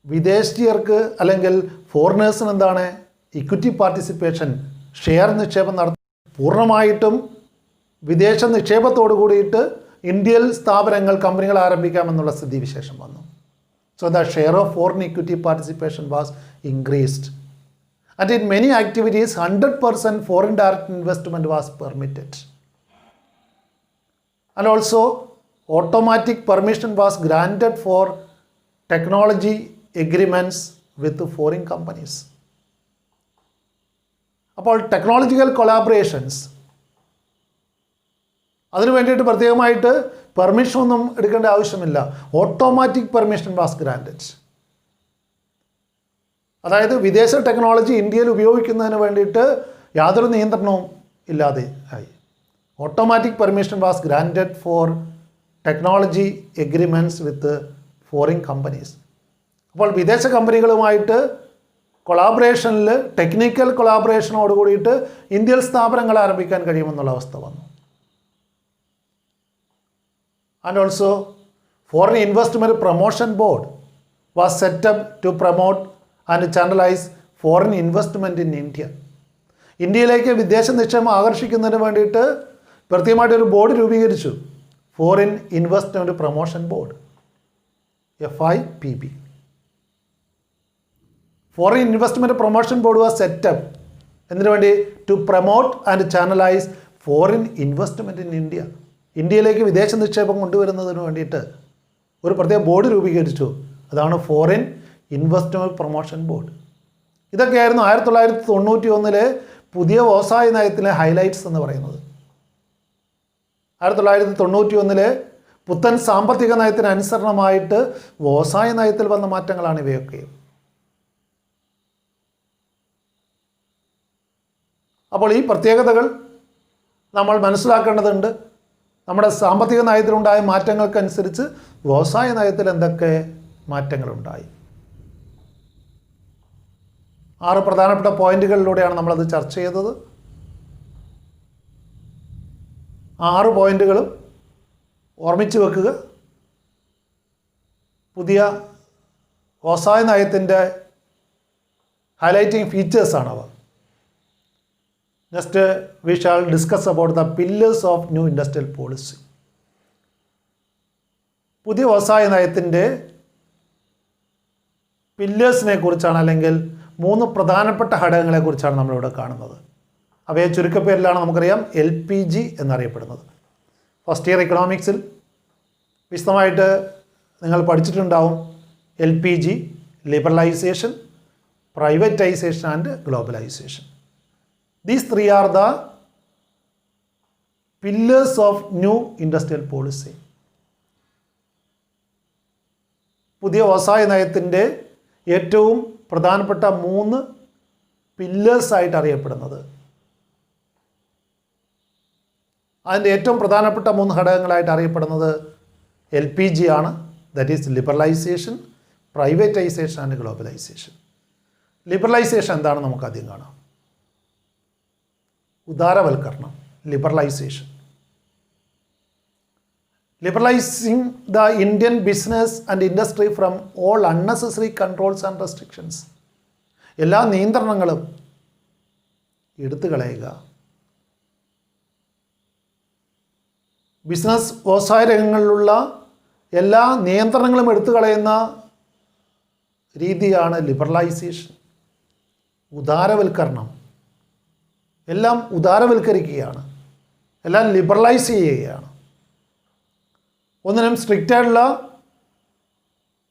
വിദേശീയർക്ക് അല്ലെങ്കിൽ ഫോറിനേഴ്സിന് എന്താണ് ഇക്വിറ്റി പാർട്ടിസിപ്പേഷൻ, ഷെയർ നിക്ഷേപം നടത്തി പൂർണ്ണമായിട്ടും വിദേശ നിക്ഷേപത്തോടു കൂടിയിട്ട് ഇന്ത്യയിൽ സ്ഥാപനങ്ങൾ, കമ്പനികൾ ആരംഭിക്കാമെന്നുള്ള സ്ഥിതിവിശേഷം വന്നു. So the share of foreign equity participation was increased. And in many activities, 100% foreign direct investment was permitted. And also, automatic permission was granted for technology agreements with foreign companies. അപ്പോൾ ടെക്നോളജിക്കൽ കൊളാബറേഷൻസ്, അതിനു വേണ്ടിയിട്ട് പ്രത്യേകമായിട്ട് permission ഒന്നും എടുക്കേണ്ട ആവശ്യമില്ല. Automatic permission was granted. അതായത് വിദേശ technology ഇന്ത്യയിൽ ഉപയോഗിക്കുന്നതിന് വേണ്ടിയിട്ട് യാതൊരു നിയന്ത്രണവും ഇല്ലാതെ ആയി. Automatic permission was granted four technology agreements with foreign companies. അപ്പോൾ വിദേശ കമ്പനികളുമായിട്ട് കൊളാബറേഷനിൽ, ടെക്നിക്കൽ കൊളാബറേഷനോട് കൂടിയിട്ട് ഇന്ത്യയിൽ സ്ഥാപനങ്ങൾ ആരംഭിക്കാൻ കഴിയുമെന്നുള്ള അവസ്ഥ വന്നു. And also foreign investment promotion board was set up to promote and channelise foreign investment in India. ഇന്ത്യയിലേക്ക് വിദേശ നിക്ഷേപം ആകർഷിക്കുന്നതിന് വേണ്ടിയിട്ട് പ്രത്യേകമായിട്ടൊരു ബോർഡ് രൂപീകരിച്ചു, foreign investment promotion board, FIPB. Foreign investment promotion board was set up എന്തിനു വേണ്ടി? To promote and channelise foreign investment in India. ഇന്ത്യയിലേക്ക് വിദേശ നിക്ഷേപം കൊണ്ടുവരുന്നതിന് വേണ്ടിയിട്ട് ഒരു പ്രത്യേക ബോർഡ് രൂപീകരിച്ചു. അതാണ് ഫോറിൻ ഇൻവെസ്റ്റ്മെൻറ്റ് പ്രൊമോഷൻ ബോർഡ്. ഇതൊക്കെയായിരുന്നു 1991 പുതിയ വ്യവസായ നയത്തിലെ ഹൈലൈറ്റ്സ് എന്ന് പറയുന്നത്. 1991 പുത്തൻ സാമ്പത്തിക നയത്തിന് അനുസരണമായിട്ട് വ്യവസായ നയത്തിൽ വന്ന മാറ്റങ്ങളാണ് ഇവയൊക്കെ. അപ്പോൾ ഈ പ്രത്യേകതകൾ നമ്മൾ മനസ്സിലാക്കേണ്ടതുണ്ട്. നമ്മുടെ സാമ്പത്തിക നയത്തിലുണ്ടായ മാറ്റങ്ങൾക്കനുസരിച്ച് വ്യവസായ നയത്തിൽ എന്തൊക്കെ മാറ്റങ്ങളുണ്ടായി. 6 പ്രധാനപ്പെട്ട പോയിന്റുകളിലൂടെയാണ് നമ്മളത് ചർച്ച ചെയ്തത്. 6 പോയിന്റുകളും ഓർമ്മിച്ച് വെക്കുക. പുതിയ വ്യവസായ നയത്തിൻ്റെ ഹൈലൈറ്റിംഗ് ഫീച്ചേഴ്സാണവ. Next we shall discuss about the pillars of new industrial policy. പുതിയ വ്യവസായ നയത്തിൻ്റെ പില്ലേഴ്സിനെ കുറിച്ചാണ്, അല്ലെങ്കിൽ 3 പ്രധാനപ്പെട്ട ഘടകങ്ങളെക്കുറിച്ചാണ് നമ്മളിവിടെ കാണുന്നത്. അവയെ ചുരുക്കപ്പേരിലാണ് നമുക്കറിയാം LPG എന്നറിയപ്പെടുന്നത്. ഫസ്റ്റ് ഇയർ ഇക്കണോമിക്സിൽ വിശദമായിട്ട് നിങ്ങൾ പഠിച്ചിട്ടുണ്ടാവും. LPG, liberalisation, privatisation and globalisation. These 3 are the pillars of new industrial policy. പുതിയ വ്യവസായ നയത്തിൻ്റെ ഏറ്റവും പ്രധാനപ്പെട്ട 3 പില്ലേഴ്സായിട്ട് അറിയപ്പെടുന്നത്. അതിൻ്റെ ഏറ്റവും പ്രധാനപ്പെട്ട 3 ഘടകങ്ങളായിട്ട് അറിയപ്പെടുന്നത് LPG ആണ്. That is liberalisation, privatisation and globalisation. Liberalisation എന്താണെന്ന് നമുക്ക് ആദ്യം കാണാം. ഉദാരവൽക്കരണം, liberalisation. Liberalising the Indian business and industry from all unnecessary controls and restrictions. എല്ലാ നിയന്ത്രണങ്ങളും എടുത്തു കളയുക. ബിസിനസ് വ്യവസായ രംഗങ്ങളിലുള്ള എല്ലാ നിയന്ത്രണങ്ങളും എടുത്തു കളയുന്ന രീതിയാണ് ലിബറലൈസേഷൻ, ഉദാരവൽക്കരണം. എല്ലാം ഉദാരവൽക്കരിക്കുകയാണ്, എല്ലാം ലിബറലൈസ് ചെയ്യുകയാണ്. ഒന്നിനും സ്ട്രിക്റ്റ് ആയിട്ടുള്ള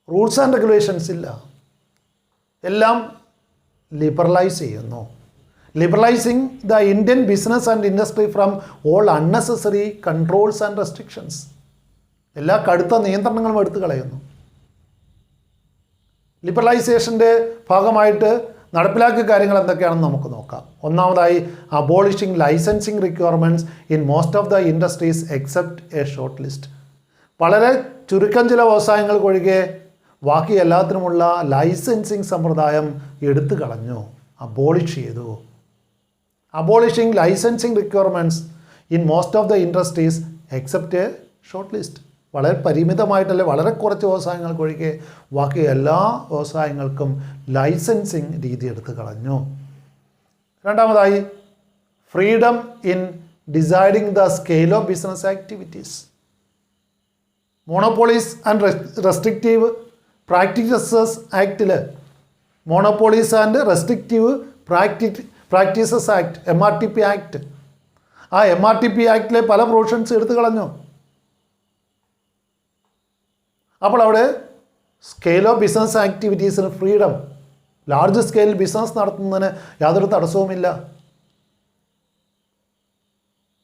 റൂൾസ് ആൻഡ് റെഗുലേഷൻസ് ഇല്ല, എല്ലാം ലിബറലൈസ് ചെയ്യുന്നു. ലിബറലൈസിങ് the Indian business and industry from all unnecessary controls and restrictions. എല്ലാ കടുത്ത നിയന്ത്രണങ്ങളും എടുത്തു കളയുന്നു. ലിബറലൈസേഷൻ്റെ ഭാഗമായിട്ട് നടപ്പിലാക്കിയ കാര്യങ്ങൾ എന്തൊക്കെയാണെന്ന് നമുക്ക് നോക്കാം. ഒന്നാമതായി, abolishing licensing requirements in most of the industries except A short list. വളരെ ചുരുക്കം ചില വ്യവസായങ്ങൾക്കൊഴികെ ബാക്കി എല്ലാത്തിനുമുള്ള ലൈസൻസിങ് സമ്പ്രദായം എടുത്തു കളഞ്ഞു, അബോളിഷ് ചെയ്തു. Abolishing licensing requirements in most of the industries except A short list. വളരെ പരിമിതമായിട്ടല്ലേ, വളരെ കുറച്ച് വ്യവസായങ്ങൾക്കൊഴികെ ബാക്കി എല്ലാ വ്യവസായങ്ങൾക്കും ലൈസൻസിങ് രീതി എടുത്തു കളഞ്ഞു. രണ്ടാമതായി, freedom in deciding the scale of business activities. Monopolies and restrictive practices ആക്ടിൽ monopolies and restrictive practices act, MRTP act, ആ MRTP ആക്ടിലെ പല പ്രൊവിഷൻസ് എടുത്തു കളഞ്ഞു. അപ്പോൾ അവിടെ സ്കെയിൽ ഓഫ് ബിസിനസ് ആക്ടിവിറ്റീസിന് ഫ്രീഡം, ലാർജ് സ്കെയിലിൽ ബിസിനസ് നടത്തുന്നതിന് യാതൊരു തടസ്സവുമില്ല.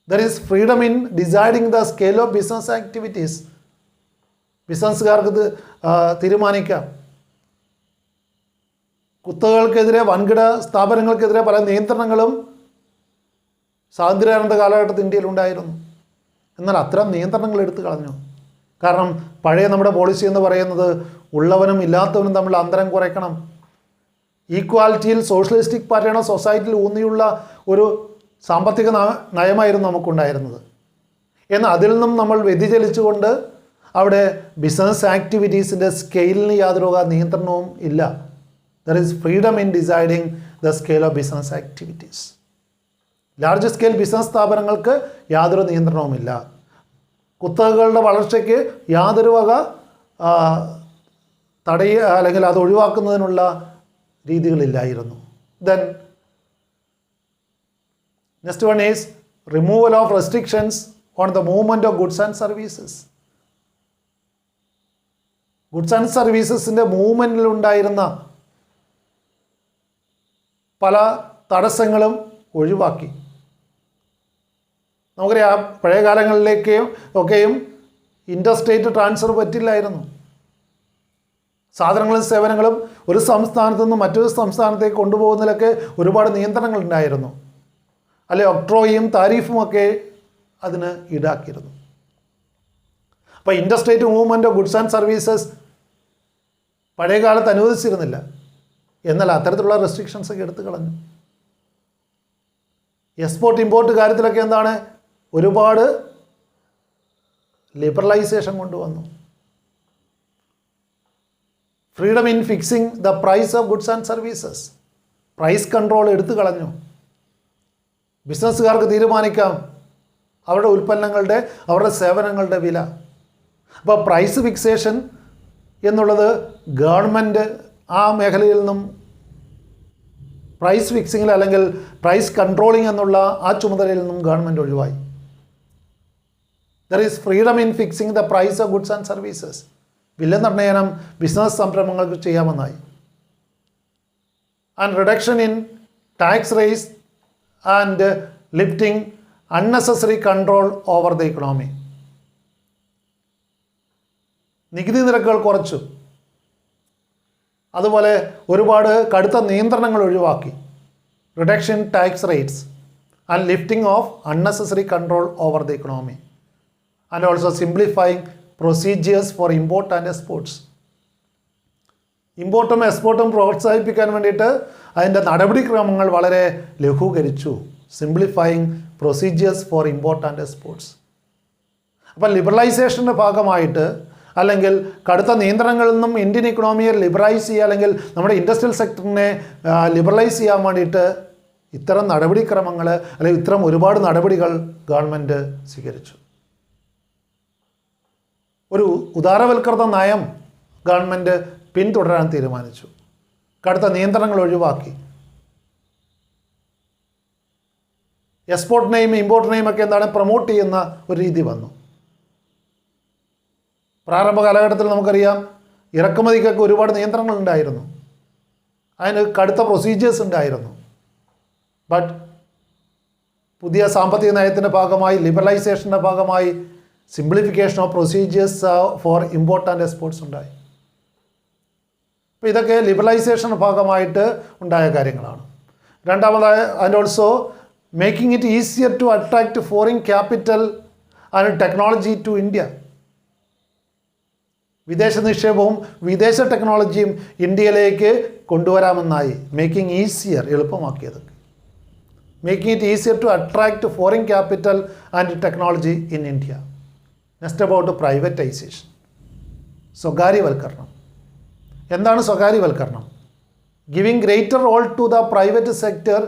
There is freedom in deciding the scale of business activities. ബിസിനസ്സുകാർക്ക് തീരുമാനിക്കാം. കുത്തകകൾക്കെതിരെ, വൻകിട സ്ഥാപനങ്ങൾക്കെതിരെ പല നിയന്ത്രണങ്ങളും സ്വാതന്ത്ര്യാനന്തര കാലഘട്ടത്തിൽ ഇന്ത്യയിലുണ്ടായിരുന്നു. എന്നാൽ അത്തരം നിയന്ത്രണങ്ങൾ എടുത്തു കളഞ്ഞു. കാരണം പഴയ നമ്മുടെ പോളിസി എന്ന് പറയുന്നത് ഉള്ളവനും ഇല്ലാത്തവനും തമ്മിൽ അന്തരം കുറയ്ക്കണം, ഈക്വാലിറ്റിയിൽ സോഷ്യലിസ്റ്റിക് പാറ്റേൺ ഓഫ് സൊസൈറ്റിയിൽ ഊന്നിയുള്ള ഒരു സാമ്പത്തിക നയമായിരുന്നു നമുക്കുണ്ടായിരുന്നത്. എന്നാൽ അതിൽ നിന്നും നമ്മൾ വ്യതിചലിച്ചുകൊണ്ട് അവിടെ ബിസിനസ് ആക്ടിവിറ്റീസിൻ്റെ സ്കെയിലിന് യാതൊരു നിയന്ത്രണവും ഇല്ല. There is freedom in deciding the scale of business activities. Large scale business സ്ഥാപനങ്ങൾക്ക് യാതൊരു നിയന്ത്രണവുമില്ല. കുത്തകകളുടെ വളർച്ചയ്ക്ക് യാതൊരു വക അല്ലെങ്കിൽ അത് ഒഴിവാക്കുന്നതിനുള്ള രീതികളില്ലായിരുന്നു. Then next one is removal of restrictions on the movement of goods and services. Goods and സർവീസസിൻ്റെ മൂവ്മെൻറ്റിലുണ്ടായിരുന്ന പല തടസ്സങ്ങളും ഒഴിവാക്കി. നമുക്കറിയാം, പഴയ കാലങ്ങളിലേക്കൊക്കെയും ഇൻ്റർസ്റ്റേറ്റ് ട്രാൻസ്ഫർ പറ്റില്ലായിരുന്നു. സാധനങ്ങളും സേവനങ്ങളും ഒരു സംസ്ഥാനത്തു നിന്ന് മറ്റൊരു സംസ്ഥാനത്തേക്ക് കൊണ്ടുപോകുന്നതിലൊക്കെ ഒരുപാട് നിയന്ത്രണങ്ങൾ ഉണ്ടായിരുന്നു. അല്ലെ, ഒക്ട്രോയും താരിഫുമൊക്കെ അതിന് ഈടാക്കിയിരുന്നു. അപ്പോൾ interstate movement of goods and services പഴയ കാലത്ത് അനുവദിച്ചിരുന്നില്ല. എന്നാൽ അത്തരത്തിലുള്ള റെസ്ട്രിക്ഷൻസൊക്കെ എടുത്തു കളഞ്ഞു. എക്സ്പോർട്ട് ഇമ്പോർട്ട് കാര്യത്തിലൊക്കെ എന്താണ്, ഒരുപാട് ലിബറലൈസേഷൻ കൊണ്ടുവന്നു. Freedom in fixing the price of goods and services, price control എടുത്തു കളഞ്ഞു. ബിസിനസ്സുകാർക്ക് തീരുമാനിക്കാം അവരുടെ ഉൽപ്പന്നങ്ങളുടെ, അവരുടെ സേവനങ്ങളുടെ വില. അപ്പോൾ പ്രൈസ് ഫിക്സേഷൻ എന്നുള്ളത് ഗവൺമെൻറ് ആ മേഖലയിൽ നിന്നും പ്രൈസ് ഫിക്സിങ്ങിൽ അല്ലെങ്കിൽ പ്രൈസ് കൺട്രോളിംഗ് എന്നുള്ള ആ ചുമതലയിൽ നിന്നും ഗവൺമെൻറ് ഒഴിവായി. There is freedom in fixing the price of goods and services. വില നിർണ്ണയനം ബിസിനസ് സംരംഭങ്ങൾക്ക് ചെയ്യാമെന്നായി. And reduction in tax rates and lifting unnecessary control over the economy. നികുതി നിരക്കുകൾ കുറച്ചു. അതുപോലെ ഒരുപാട് കടുത്ത നിയന്ത്രണങ്ങൾ ഒഴിവാക്കി. Reduction tax rates and lifting of unnecessary control over the economy and also simplifying procedures for import and exports. ഇമ്പോർട്ടും എക്സ്പോർട്ടും പ്രോത്സാഹിപ്പിക്കാൻ വേണ്ടിയിട്ട് അതിൻ്റെ നടപടിക്രമങ്ങൾ വളരെ ലഘൂകരിച്ചു. Simplifying procedures for import and exports. അപ്പോൾ ലിബറലൈസേഷൻ്റെ ഭാഗമായിട്ട് അല്ലെങ്കിൽ കടുത്ത നിയന്ത്രണങ്ങളിൽ നിന്നും ഇന്ത്യൻ ഇക്കണോമിയെ ലിബറലൈസ് ചെയ്യുക അല്ലെങ്കിൽ നമ്മുടെ ഇൻഡസ്ട്രിയൽ സെക്ടറിനെ ലിബറലൈസ് ചെയ്യാൻ വേണ്ടിയിട്ട് ഇത്തരം നടപടിക്രമങ്ങൾ അല്ലെങ്കിൽ ഇത്തരം ഒരുപാട് നടപടികൾ ഗവൺമെൻറ് സ്വീകരിച്ചു. ഒരു ഉദാരവൽക്കൃത നയം ഗവൺമെൻറ് പിന്തുടരാൻ തീരുമാനിച്ചു. കടുത്ത നിയന്ത്രണങ്ങൾ ഒഴിവാക്കി. എക്സ്പോർട്ടിനെയും ഇമ്പോർട്ടിനെയും ഒക്കെ എന്താണ് പ്രൊമോട്ട് ചെയ്യുന്ന ഒരു രീതി വന്നു. പ്രാരംഭ കാലഘട്ടത്തിൽ നമുക്കറിയാം ഇറക്കുമതിക്കൊക്കെ ഒരുപാട് നിയന്ത്രണങ്ങൾ ഉണ്ടായിരുന്നു, അതിന് കടുത്ത പ്രൊസീജിയേഴ്സ് ഉണ്ടായിരുന്നു. ബട്ട് പുതിയ സാമ്പത്തിക നയത്തിൻ്റെ ഭാഗമായി ലിബറലൈസേഷൻ്റെ ഭാഗമായി simplification of procedures for import and exports ഉണ്ടായി. അപ്പോൾ ഇതൊക്കെ ലിബറലൈസേഷൻ്റെ ഭാഗമായിട്ട് ഉണ്ടായ കാര്യങ്ങളാണ്. രണ്ടാമതായി and also making it easier to attract foreign capital and technology to India. വിദേശ നിക്ഷേപവും വിദേശ ടെക്നോളജിയും ഇന്ത്യയിലേക്ക് കൊണ്ടുവരാമെന്നായി. മേക്കിംഗ് ഈസിയർ, എളുപ്പമാക്കിയത്. Making it easier to attract foreign capital and technology in India. Next about privatisation, സ്വകാര്യവൽക്കരണം. എന്താണ് സ്വകാര്യവൽക്കരണം? Giving greater role to the private sector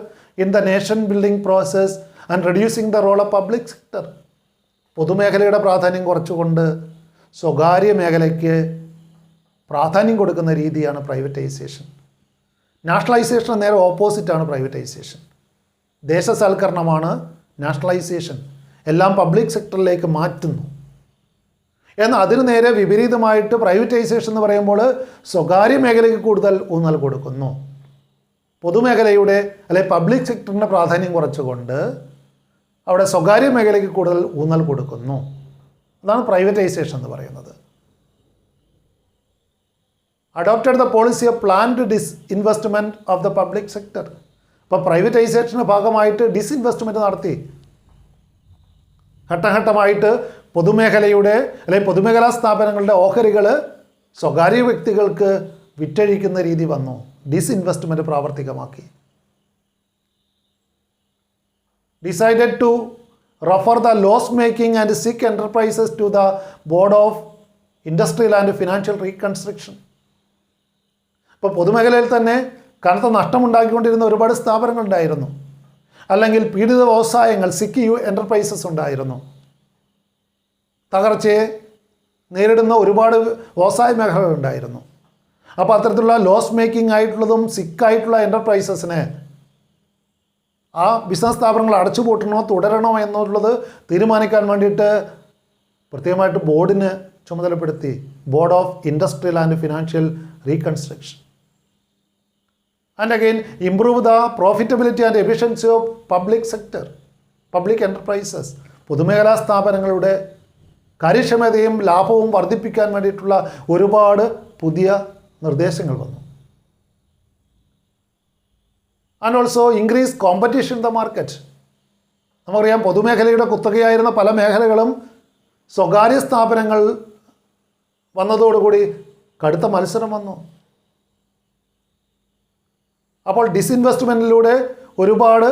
in the nation building process and reducing the role of public sector. പൊതുമേഖലയുടെ പ്രാധാന്യം കുറച്ചുകൊണ്ട് സ്വകാര്യ മേഖലയ്ക്ക് പ്രാധാന്യം കൊടുക്കുന്ന രീതിയാണ് പ്രൈവറ്റൈസേഷൻ. നാഷണലൈസേഷൻ നേരെ ഓപ്പോസിറ്റാണ് പ്രൈവറ്റൈസേഷൻ. ദേശസാൽക്കരണമാണ് നാഷണലൈസേഷൻ. എല്ലാം പബ്ലിക് സെക്ടറിലേക്ക് മാറ്റുന്നു. എന്നാൽ അതിന് നേരെ വിപരീതമായിട്ട് പ്രൈവറ്റൈസേഷൻ എന്ന് പറയുമ്പോൾ സ്വകാര്യ മേഖലയ്ക്ക് കൂടുതൽ ഊന്നൽ കൊടുക്കുന്നു. പൊതുമേഖലയുടെ അല്ലെങ്കിൽ പബ്ലിക് സെക്ടറിൻ്റെ പ്രാധാന്യം കുറച്ചുകൊണ്ട് അവിടെ സ്വകാര്യ മേഖലയ്ക്ക് കൂടുതൽ ഊന്നൽ കൊടുക്കുന്നു. അതാണ് പ്രൈവറ്റൈസേഷൻ എന്ന് പറയുന്നത്. Adopted the policy of planned disinvestment of the public sector. അപ്പോൾ പ്രൈവറ്റൈസേഷൻ്റെ ഭാഗമായിട്ട് ഡിസ്ഇൻവെസ്റ്റ്മെൻറ്റ് നടത്തി. ഘട്ടഘട്ടമായിട്ട് പൊതുമേഖലയുടെ അല്ലെങ്കിൽ പൊതുമേഖലാ സ്ഥാപനങ്ങളുടെ ഓഹരികൾ സ്വകാര്യ വ്യക്തികൾക്ക് വിറ്റഴിക്കുന്ന രീതി വന്നു. ഡിസ്ഇൻവെസ്റ്റ്മെൻറ്റ് പ്രാവർത്തികമാക്കി. Decided to refer the loss making and sick enterprises to the board of industrial and financial reconstruction. ഇപ്പോൾ പൊതുമേഖലയിൽ തന്നെ കനത്ത നഷ്ടമുണ്ടാക്കിക്കൊണ്ടിരുന്ന ഒരുപാട് സ്ഥാപനങ്ങളുണ്ടായിരുന്നു, അല്ലെങ്കിൽ പീഡിത വ്യവസായങ്ങൾ സിക്ക് എൻ്റർപ്രൈസസ് ഉണ്ടായിരുന്നു. തകർച്ചയെ നേരിടുന്ന ഒരുപാട് വ്യവസായ മേഖലകളുണ്ടായിരുന്നു. അപ്പോൾ അത്തരത്തിലുള്ള ലോസ് മേക്കിംഗ് ആയിട്ടുള്ളതും സിക്കായിട്ടുള്ള എൻ്റർപ്രൈസസിനെ ആ ബിസിനസ് സ്ഥാപനങ്ങൾ അടച്ചുപൂട്ടണോ തുടരണോ എന്നുള്ളത് തീരുമാനിക്കാൻ വേണ്ടിയിട്ട് പ്രത്യേകമായിട്ട് ബോർഡിന് ചുമതലപ്പെടുത്തി. Board of industrial and financial reconstruction. And again improve the profitability and efficiency of public sector, public enterprises. പൊതുമേഖലാ സ്ഥാപനങ്ങളുടെ കാര്യക്ഷമതയും ലാഭവും വർദ്ധിപ്പിക്കാൻ വേണ്ടിയിട്ടുള്ള ഒരുപാട് പുതിയ നിർദ്ദേശങ്ങൾ വന്നു. And also increase competition in the market. നമുക്കറിയാം പൊതുമേഖലയുടെ കുത്തകയായിരുന്ന പല മേഖലകളും സ്വകാര്യ സ്ഥാപനങ്ങൾ വന്നതോടുകൂടി കടുത്ത മത്സരം വന്നു. അപ്പോൾ ഡിസ്ഇൻവെസ്റ്റ്മെൻറ്റിലൂടെ ഒരുപാട്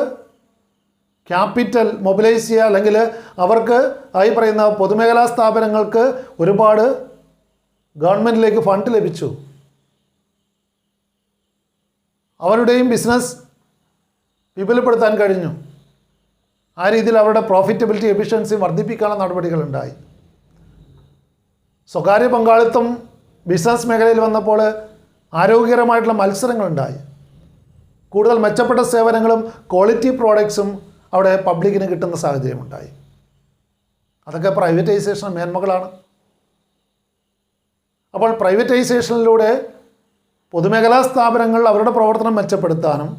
ക്യാപിറ്റൽ മൊബിലൈസ് ചെയ്യുക, അല്ലെങ്കിൽ അവർക്ക് ആയി പറയുന്ന പൊതുമേഖലാ സ്ഥാപനങ്ങൾക്ക് ഒരുപാട് ഗവൺമെൻറ്റിലേക്ക് ഫണ്ട് ലഭിച്ചു. അവരുടെയും ബിസിനസ് വിപുലപ്പെടുത്താൻ കഴിഞ്ഞു. ആ രീതിയിൽ അവരുടെ പ്രോഫിറ്റബിലിറ്റി എഫിഷ്യൻസി വർദ്ധിപ്പിക്കാനുള്ള നടപടികളുണ്ടായി. സ്വകാര്യ പങ്കാളിത്തം ബിസിനസ് മേഖലയിൽ വന്നപ്പോൾ ആരോഗ്യകരമായിട്ടുള്ള മത്സരങ്ങളുണ്ടായി. കൂടുതൽ മെച്ചപ്പെട്ട സേവനങ്ങളും ക്വാളിറ്റി പ്രോഡക്ട്സും അവിടെ പബ്ലിക്കിന് കിട്ടുന്ന സാഹചര്യമുണ്ടായി. അതൊക്കെ പ്രൈവറ്റൈസേഷൻ മേന്മകളാണ്. അപ്പോൾ പ്രൈവറ്റൈസേഷനിലൂടെ പൊതുമേഖലാ സ്ഥാപനങ്ങൾ അവരുടെ പ്രവർത്തനം മെച്ചപ്പെടുത്താനും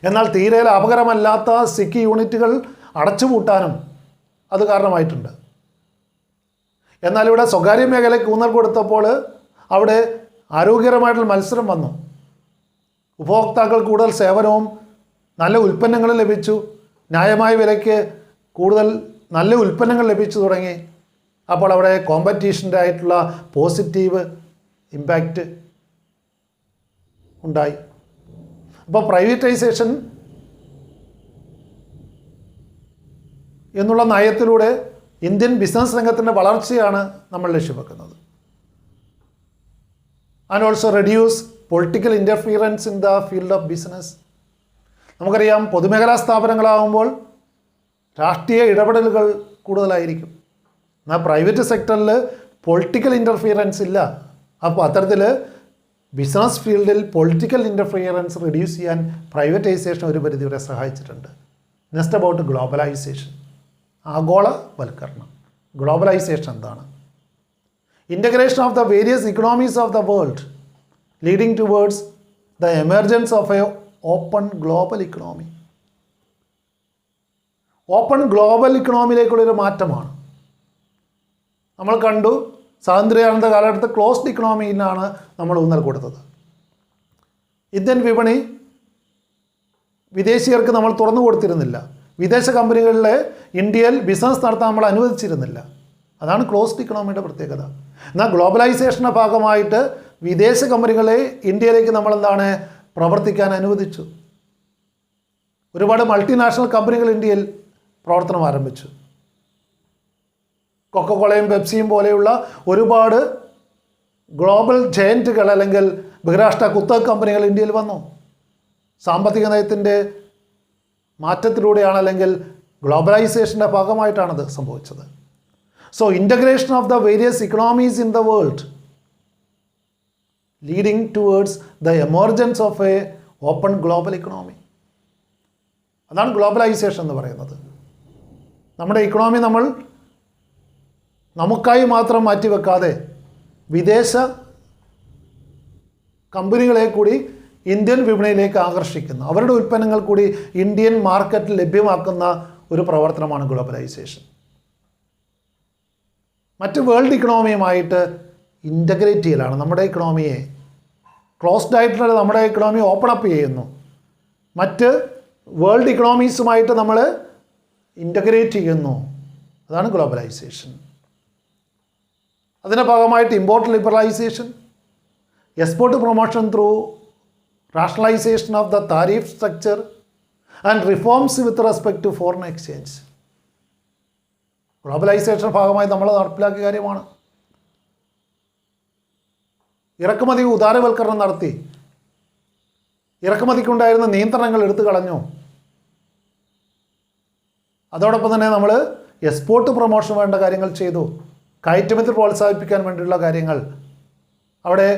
എന്നാൽ തീരെ ലാഭകരമല്ലാത്ത സിക്ക് യൂണിറ്റുകൾ അടച്ചുപൂട്ടാനും അത് കാരണമായിട്ടുണ്ട്. എന്നാൽ ഇവിടെ സ്വകാര്യ മേഖലയ്ക്ക് ഊന്നൽ കൊടുത്തപ്പോൾ അവിടെ ആരോഗ്യകരമായിട്ടുള്ള മത്സരം വന്നു. ഉപഭോക്താക്കൾ കൂടുതൽ സേവനവും നല്ല ഉൽപ്പന്നങ്ങളും ലഭിച്ചു. ന്യായമായ വിലയ്ക്ക് കൂടുതൽ നല്ല ഉൽപ്പന്നങ്ങൾ ലഭിച്ചു തുടങ്ങി. അപ്പോൾ അവിടെ കോമ്പറ്റീഷൻ്റെ ആയിട്ടുള്ള പോസിറ്റീവ് ഇമ്പാക്റ്റ് ഉണ്ടായി. അപ്പോൾ പ്രൈവറ്റൈസേഷൻ എന്നുള്ള നയത്തിലൂടെ ഇന്ത്യൻ ബിസിനസ് രംഗത്തിൻ്റെ വളർച്ചയാണ് നമ്മൾ ലക്ഷ്യം വെക്കുന്നത്. And also reduce political interference in the field of business. നമുക്കറിയാം, പൊതുമേഖലാ സ്ഥാപനങ്ങളാകുമ്പോൾ രാഷ്ട്രീയ ഇടപെടലുകൾ കൂടുതലായിരിക്കും. എന്നാൽ പ്രൈവറ്റ് സെക്ടറിൽ പൊളിറ്റിക്കൽ ഇൻ്റർഫിയറൻസ് ഇല്ല. അപ്പോൾ അത്തരത്തിൽ ബിസിനസ് ഫീൽഡിൽ പൊളിറ്റിക്കൽ ഇൻ്റർഫിയറൻസ് റെഡ്യൂസ് ചെയ്യാൻ പ്രൈവറ്റൈസേഷൻ ഒരു പരിധിവരെ സഹായിച്ചിട്ടുണ്ട്. നെക്സ്റ്റ് അബൌട്ട് ഗ്ലോബലൈസേഷൻ, ആഗോളവൽക്കരണം. ഗ്ലോബലൈസേഷൻ എന്താണ്? Integration of the various economies of the world leading towards the emergence of a open global economy. Open global ഇക്കണോമിയിലേക്കുള്ളൊരു മാറ്റമാണ്. നമ്മൾ കണ്ടു, സ്വാതന്ത്ര്യാനന്തര കാലഘട്ടത്തിൽ ക്ലോസ്ഡ് ഇക്കണോമിയിലാണ് നമ്മൾ ഊന്നൽ കൊടുത്തത്. ഇന്ത്യൻ വിപണി വിദേശീയർക്ക് നമ്മൾ തുറന്നു കൊടുത്തിരുന്നില്ല. വിദേശ കമ്പനികളിലെ ഇന്ത്യയിൽ ബിസിനസ് നടത്താൻ നമ്മൾ അനുവദിച്ചിരുന്നില്ല. അതാണ് ക്ലോസ്ഡ് ഇക്കണോമിയുടെ പ്രത്യേകത. എന്നാൽ ഗ്ലോബലൈസേഷൻ്റെ ഭാഗമായിട്ട് വിദേശ കമ്പനികളെ ഇന്ത്യയിലേക്ക് നമ്മളെന്താണ് പ്രവർത്തിക്കാൻ അനുവദിച്ചു. ഒരുപാട് മൾട്ടിനാഷണൽ കമ്പനികൾ ഇന്ത്യയിൽ പ്രവർത്തനം ആരംഭിച്ചു. കൊക്കക്കോളയും പെപ്സിയും പോലെയുള്ള ഒരുപാട് ഗ്ലോബൽ ജയൻറ്റുകൾ അല്ലെങ്കിൽ ബഹിരാഷ്ട്ര കുത്തക കമ്പനികൾ ഇന്ത്യയിൽ വന്നു. സാമ്പത്തിക നയത്തിൻ്റെ മാറ്റത്തിലൂടെയാണ്, അല്ലെങ്കിൽ ഗ്ലോബലൈസേഷൻ്റെ ഭാഗമായിട്ടാണത് സംഭവിച്ചത്. So integration of the various ഇക്കണോമീസ് in the world leading towards the emergence of a open global economy. അതാണ് ഗ്ലോബലൈസേഷൻ എന്ന് പറയുന്നത്. നമ്മുടെ ഇക്കണോമി നമ്മൾ നമുക്കായി മാത്രം മാറ്റിവെക്കാതെ വിദേശ കമ്പനികളെ കൂടി ഇന്ത്യൻ വിപണിയിലേക്ക് ആകർഷിക്കുന്ന, അവരുടെ ഉൽപ്പന്നങ്ങൾ കൂടി ഇന്ത്യൻ മാർക്കറ്റിൽ ലഭ്യമാക്കുന്ന ഒരു പ്രവർത്തനമാണ് ഗ്ലോബലൈസേഷൻ. മറ്റ് വേൾഡ് ഇക്കണോമിയുമായിട്ട് ഇൻ്റഗ്രേറ്റ് ചെയ്യലാണ് നമ്മുടെ ഇക്കണോമിയെ. ക്ലോസ്ഡ് ആയിട്ടുള്ള നമ്മുടെ ഇക്കണോമി ഓപ്പൺ അപ്പ് ചെയ്യുന്നു. മറ്റ് വേൾഡ് ഇക്കണോമീസുമായിട്ട് നമ്മൾ ഇൻ്റഗ്രേറ്റ് ചെയ്യുന്നു. അതാണ് ഗ്ലോബലൈസേഷൻ. അതിൻ്റെ ഭാഗമായിട്ട് import liberalisation, export promotion through rationalisation of the tariff structure and reforms with respect to foreign exchange. Globalisation ഭാഗമായി നമ്മൾ നടപ്പിലാക്കിയ കാര്യമാണ്. ഇറക്കുമതി ഉദാരവൽക്കരണം നടത്തി. ഇറക്കുമതിക്കുണ്ടായിരുന്ന നിയന്ത്രണങ്ങൾ എടുത്തു കളഞ്ഞു. അതോടൊപ്പം തന്നെ നമ്മൾ എക്സ്പോർട്ട് പ്രൊമോഷൻ വേണ്ട കാര്യങ്ങൾ ചെയ്തു. കയറ്റുമതി പ്രോത്സാഹിപ്പിക്കാൻ വേണ്ടിയുള്ള കാര്യങ്ങൾ, അവിടെ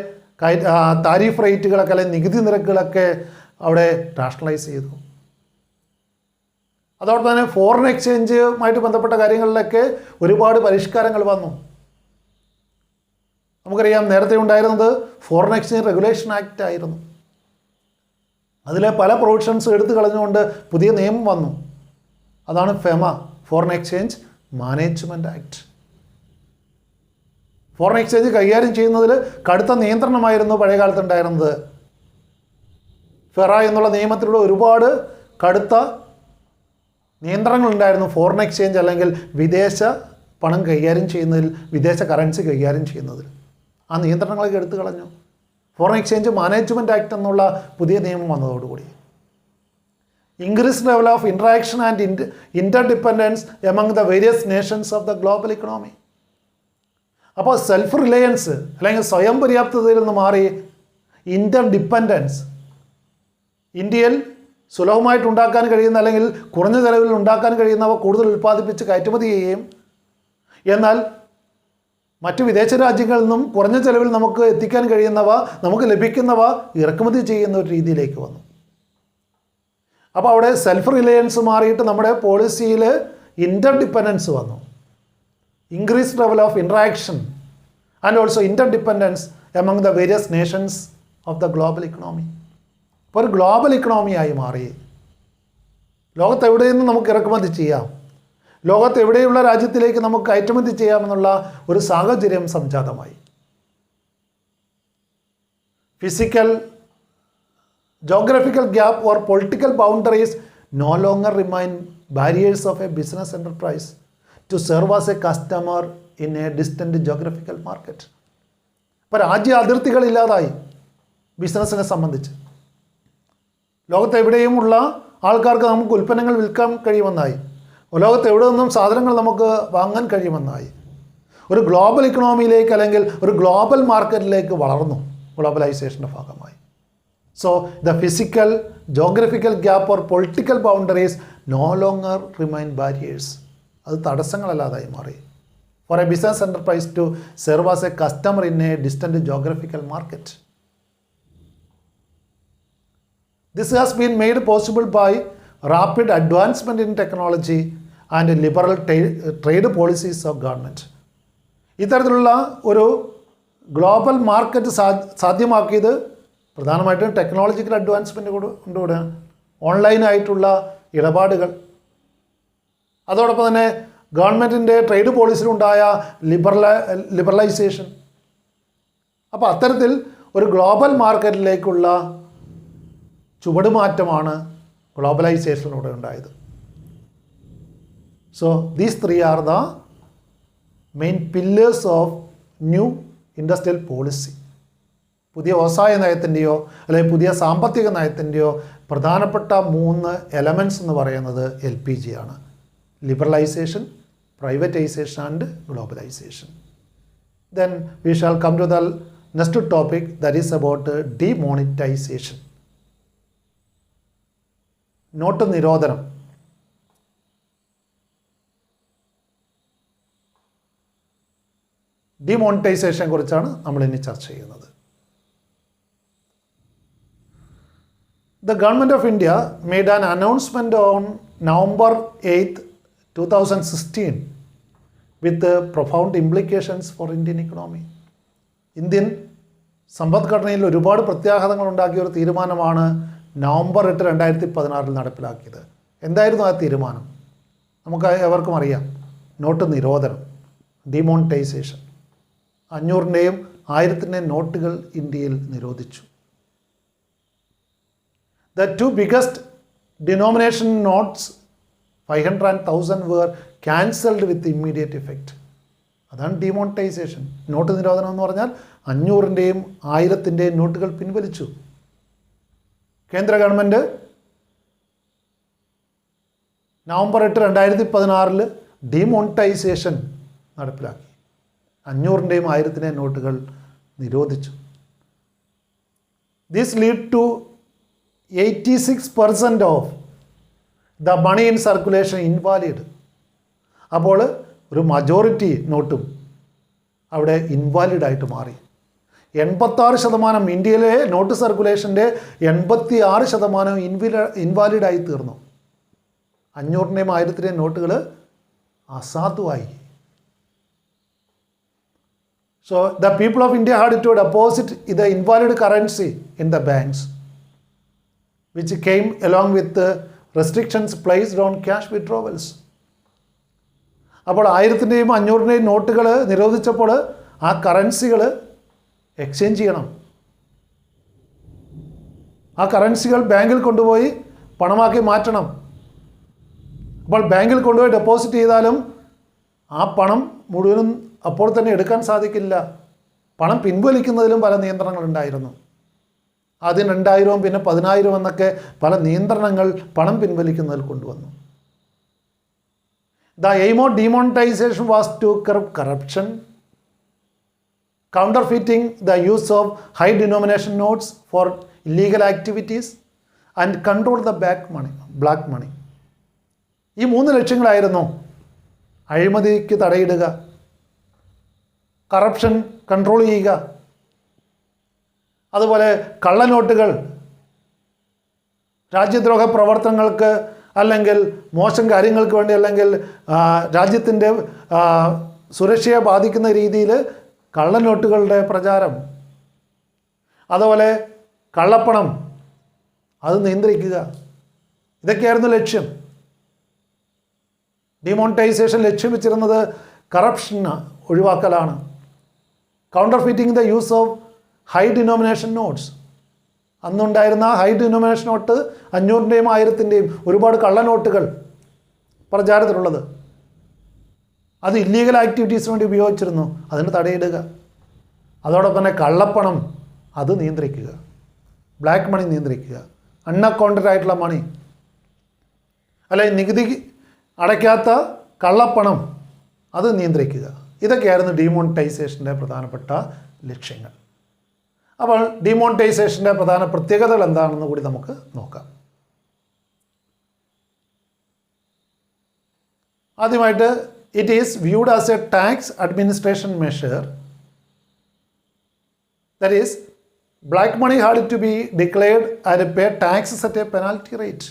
താരിഫ് റേറ്റുകളൊക്കെ അല്ലെങ്കിൽ നികുതി നിരക്കുകളൊക്കെ അവിടെ റാഷണലൈസ് ചെയ്തു. അതോടൊപ്പം തന്നെ ഫോറിൻ എക്സ്ചേഞ്ചുമായിട്ട് ബന്ധപ്പെട്ട കാര്യങ്ങളിലൊക്കെ ഒരുപാട് പരിഷ്കാരങ്ങൾ വന്നു. നമുക്കറിയാം, നേരത്തെ ഉണ്ടായിരുന്നത് ഫോറിൻ എക്സ്ചേഞ്ച് റെഗുലേഷൻ ആക്ട് ആയിരുന്നു. അതിലെ പല പ്രൊവിഷൻസ് എടുത്തു കളഞ്ഞുകൊണ്ട് പുതിയ നിയമം വന്നു. അതാണ് FEMA, foreign exchange management act. Foreign exchange കൈകാര്യം ചെയ്യുന്നതിൽ കടുത്ത നിയന്ത്രണമായിരുന്നു പഴയകാലത്ത് ഉണ്ടായിരുന്നത്. ഫെറ എന്നുള്ള നിയമത്തിലൂടെ ഒരുപാട് കടുത്ത നിയന്ത്രണങ്ങളുണ്ടായിരുന്നു ഫോറിൻ എക്സ്ചേഞ്ച് അല്ലെങ്കിൽ വിദേശ പണം കൈകാര്യം ചെയ്യുന്നതിൽ, വിദേശ കറൻസി കൈകാര്യം ചെയ്യുന്നതിൽ. ആ നിയന്ത്രണങ്ങളൊക്കെ എടുത്തു കളഞ്ഞു. ഫോറിൻ എക്സ്ചേഞ്ച് മാനേജ്മെൻറ്റ് ആക്ട് എന്നുള്ള പുതിയ നിയമം വന്നതോടുകൂടി increase level of interaction and interdependence among the various Nations of the global economy. അപ്പോൾ സെൽഫ് റിലയൻസ് അല്ലെങ്കിൽ സ്വയം പര്യാപ്തതയിൽ നിന്ന് മാറി ഇൻ്റർഡിപ്പെൻഡൻസ്, ഇന്ത്യയിൽ സുലഭമായിട്ട് ഉണ്ടാക്കാൻ കഴിയുന്ന അല്ലെങ്കിൽ കുറഞ്ഞ ചിലവിൽ ഉണ്ടാക്കാൻ കഴിയുന്നവ കൂടുതൽ ഉൽപ്പാദിപ്പിച്ച് കയറ്റുമതി ചെയ്യുകയും, എന്നാൽ മറ്റു വിദേശ രാജ്യങ്ങളിൽ നിന്നും കുറഞ്ഞ ചിലവിൽ നമുക്ക് എത്തിക്കാൻ കഴിയുന്നവ, നമുക്ക് ലഭിക്കുന്നവ ഇറക്കുമതി ചെയ്യുന്ന ഒരു രീതിയിലേക്ക് വന്നു. അപ്പോൾ അവിടെ സെൽഫ് റിലയൻസ് മാറിയിട്ട് നമ്മുടെ പോളിസിയിൽ ഇൻ്റർഡിപ്പെൻഡൻസ് വന്നു. Increased level of interaction and also interdependence among the various Nations of the global economy. ഇപ്പോൾ ഒരു ഗ്ലോബൽ ഇക്കണോമിയായി മാറി. ലോകത്തെവിടെ നിന്നും നമുക്ക് ഇറക്കുമതി ചെയ്യാം, ലോകത്തെവിടെയുള്ള രാജ്യത്തിലേക്ക് നമുക്ക് കയറ്റുമതി ചെയ്യാമെന്നുള്ള ഒരു സാഹചര്യം സംജാതമായി. Physical geographical gap or political boundaries no longer remain barriers of a business enterprise to serve as a customer in a distant geographical market. ഇപ്പോൾ രാജ്യ അതിർത്തികളില്ലാതായി ബിസിനസ്സിനെ സംബന്ധിച്ച്. ലോകത്തെവിടെയുമുള്ള ആൾക്കാർക്ക് നമുക്ക് ഉൽപ്പന്നങ്ങൾ വിൽക്കാൻ കഴിയുമെന്നായി. ലോകത്ത് എവിടെ നിന്നും സാധനങ്ങൾ നമുക്ക് വാങ്ങാൻ കഴിയുമെന്നായി. ഒരു ഗ്ലോബൽ ഇക്കണോമിയിലേക്ക് അല്ലെങ്കിൽ ഒരു ഗ്ലോബൽ മാർക്കറ്റിലേക്ക് വളർന്നു ഗ്ലോബലൈസേഷൻ്റെ ഭാഗമായി. So the physical geographical gap or political boundaries no longer remain barriers. അത് തടസ്സങ്ങളല്ലാതായി മാറി. For a business enterprise to serve as a customer in a distant geographical market. This has been made possible by rapid advancement in technology and liberal trade policies of government. ഇത്തരത്തിലുള്ള ഒരു global market സാധ്യമാക്കിയത് പ്രധാനമായിട്ടും technological advancement കൊണ്ടുകൂടെയാണ്. ഓൺലൈനായിട്ടുള്ള ഇടപാടുകൾ, അതോടൊപ്പം തന്നെ ഗവൺമെൻറ്റിൻ്റെ trade പോളിസിയിലുണ്ടായ liberalisation. അപ്പോൾ അത്തരത്തിൽ ഒരു ഗ്ലോബൽ മാർക്കറ്റിലേക്കുള്ള ചുവടുമാറ്റമാണ് ഗ്ലോബലൈസേഷനിലൂടെ ഉണ്ടായത്. So these three are the main pillars of new industrial policy. പുതിയ വ്യവസായ നയത്തിൻ്റെയോ അല്ലെങ്കിൽ പുതിയ സാമ്പത്തിക നയത്തിൻ്റെയോ പ്രധാനപ്പെട്ട 3 എലമെൻറ്റ്സ് എന്ന് പറയുന്നത് LPG ആണ്: liberalisation, privatisation and globalisation. Then we shall come to the next topic, that is about demonetisation. Note നിരോധനം. ഡിമോണിറ്റൈസേഷനെ കുറിച്ചാണ് നമ്മൾ ഇനി ചർച്ച ചെയ്യുന്നത്. The Government of India made an announcement on November 8th, 2016 with profound implications for Indian economy. Indian സമ്പദ്ഘടനയിൽ ഒരുപാട് പ്രത്യാഘാതങ്ങൾ ഉണ്ടാക്കിയ ഒരു തീരുമാനമാണ് നവംബർ 8, 2016 നടപ്പിലാക്കിയത്. എന്തായിരുന്നു ആ തീരുമാനം? നമുക്ക് എവർക്കും അറിയാം. നോട്ട് നിരോധനം, ഡിമോണിറ്റൈസേഷൻ. 500-ൻ്റെയും 1000-ൻ്റെയും നോട്ടുകൾ ഇന്ത്യയിൽ നിരോധിച്ചു. The 2 biggest denomination notes, 500 and 1000, were cancelled with immediate effect. അതാണ് ഡിമോണിറ്റൈസേഷൻ. നോട്ട് നിരോധനം എന്ന് പറഞ്ഞാൽ 500-ൻ്റെയും 1000-ൻ്റെയും നോട്ടുകൾ പിൻവലിച്ചു. കേന്ദ്ര ഗവൺമെൻറ് നവംബർ 8, 2016 ഡിമോണിറ്റൈസേഷൻ നടപ്പിലാക്കി. 500-ൻ്റെയും 1000-ൻ്റെയും നോട്ടുകൾ നിരോധിച്ചു. This lead to 86% of the money in circulation invalid. അപ്പോൾ ഒരു മജോറിറ്റി നോട്ടും അവിടെ ഇൻവാലിഡായിട്ട് മാറി. 86% ഇന്ത്യയിലെ നോട്ട് സർക്കുലേഷൻ്റെ 86% ഇൻവാലിഡായി തീർന്നു. 500-ൻ്റെയും 1000-ൻ്റെയും നോട്ടുകൾ അസാധുവായി. So the people of India had to deposit the invalid currency in the banks, which came along with the restrictions placed on cash withdrawals. അപ്പോൾ 1000-ൻ്റെയും 500-ൻ്റെയും നോട്ടുകൾ നിരോധിച്ചപ്പോൾ ആ കറൻസികൾ എക്സ്ചേഞ്ച് ചെയ്യണം. ആ കറൻസികൾ ബാങ്കിൽ കൊണ്ടുപോയി പണമാക്കി മാറ്റണം. അപ്പോൾ ബാങ്കിൽ കൊണ്ടുപോയി ഡെപ്പോസിറ്റ് ചെയ്താലും ആ പണം മുഴുവനും അപ്പോൾ തന്നെ എടുക്കാൻ സാധിക്കില്ല. പണം പിൻവലിക്കുന്നതിലും പല നിയന്ത്രണങ്ങളുണ്ടായിരുന്നു. ആദ്യം 2000 പിന്നെ 10000 എന്നൊക്കെ പല നിയന്ത്രണങ്ങൾ പണം പിൻവലിക്കുന്നതിൽ കൊണ്ടുവന്നു. The aim of demonetisation was to curb corruption, counterfeiting the use of high denomination notes for illegal activities and control the black money. ഈ 3 ലക്ഷ്യങ്ങളായിരുന്നു: അഴിമതിക്ക് തടയിടുക, കറപ്ഷൻ കൺട്രോൾ ചെയ്യുക, അതുപോലെ കള്ളനോട്ടുകൾ രാജ്യദ്രോഹ പ്രവർത്തനങ്ങൾക്ക് അല്ലെങ്കിൽ മോശം കാര്യങ്ങൾക്ക് വേണ്ടി അല്ലെങ്കിൽ രാജ്യത്തിൻ്റെ സുരക്ഷയെ ബാധിക്കുന്ന രീതിയിൽ കള്ളനോട്ടുകളുടെ പ്രചാരം, അതുപോലെ കള്ളപ്പണം അത് നിയന്ത്രിക്കുക, ഇതൊക്കെയായിരുന്നു ലക്ഷ്യം. ഡിമോണിറ്റൈസേഷൻ ലക്ഷ്യം വെച്ചിരുന്നത് കറപ്ഷൻ ഒഴിവാക്കലാണ്. Counterfeiting the use of high denomination notes. അന്നുണ്ടായിരുന്ന ഹൈ ഡിനോമിനേഷൻ നോട്ട് 500-ൻ്റെയും 1000-ൻ്റെയും ഒരുപാട് കള്ളനോട്ടുകൾ പ്രചാരത്തിലുള്ളത്, അത് ഇല്ലീഗൽ ആക്ടിവിറ്റീസിന് വേണ്ടി ഉപയോഗിച്ചിരുന്നു. അതിന് തടയിടുക. അതോടൊപ്പം തന്നെ കള്ളപ്പണം അത് നിയന്ത്രിക്കുക, ബ്ലാക്ക് മണി നിയന്ത്രിക്കുക, അൺഅക്കൗണ്ടഡ് ആയിട്ടുള്ള മണി, അല്ലെങ്കിൽ നികുതി അടയ്ക്കാത്ത കള്ളപ്പണം അത് നിയന്ത്രിക്കുക. ഇതൊക്കെയായിരുന്നു ഡിമോണിറ്റൈസേഷൻ്റെ പ്രധാനപ്പെട്ട ലക്ഷ്യങ്ങൾ. അപ്പോൾ ഡിമോണിറ്റൈസേഷൻ്റെ പ്രധാന പ്രത്യേകതകൾ എന്താണെന്ന് കൂടി നമുക്ക് നോക്കാം. ആദ്യമായിട്ട് it is viewed as a tax administration measure. That is black money had to be declared and pay taxes at a penalty rate.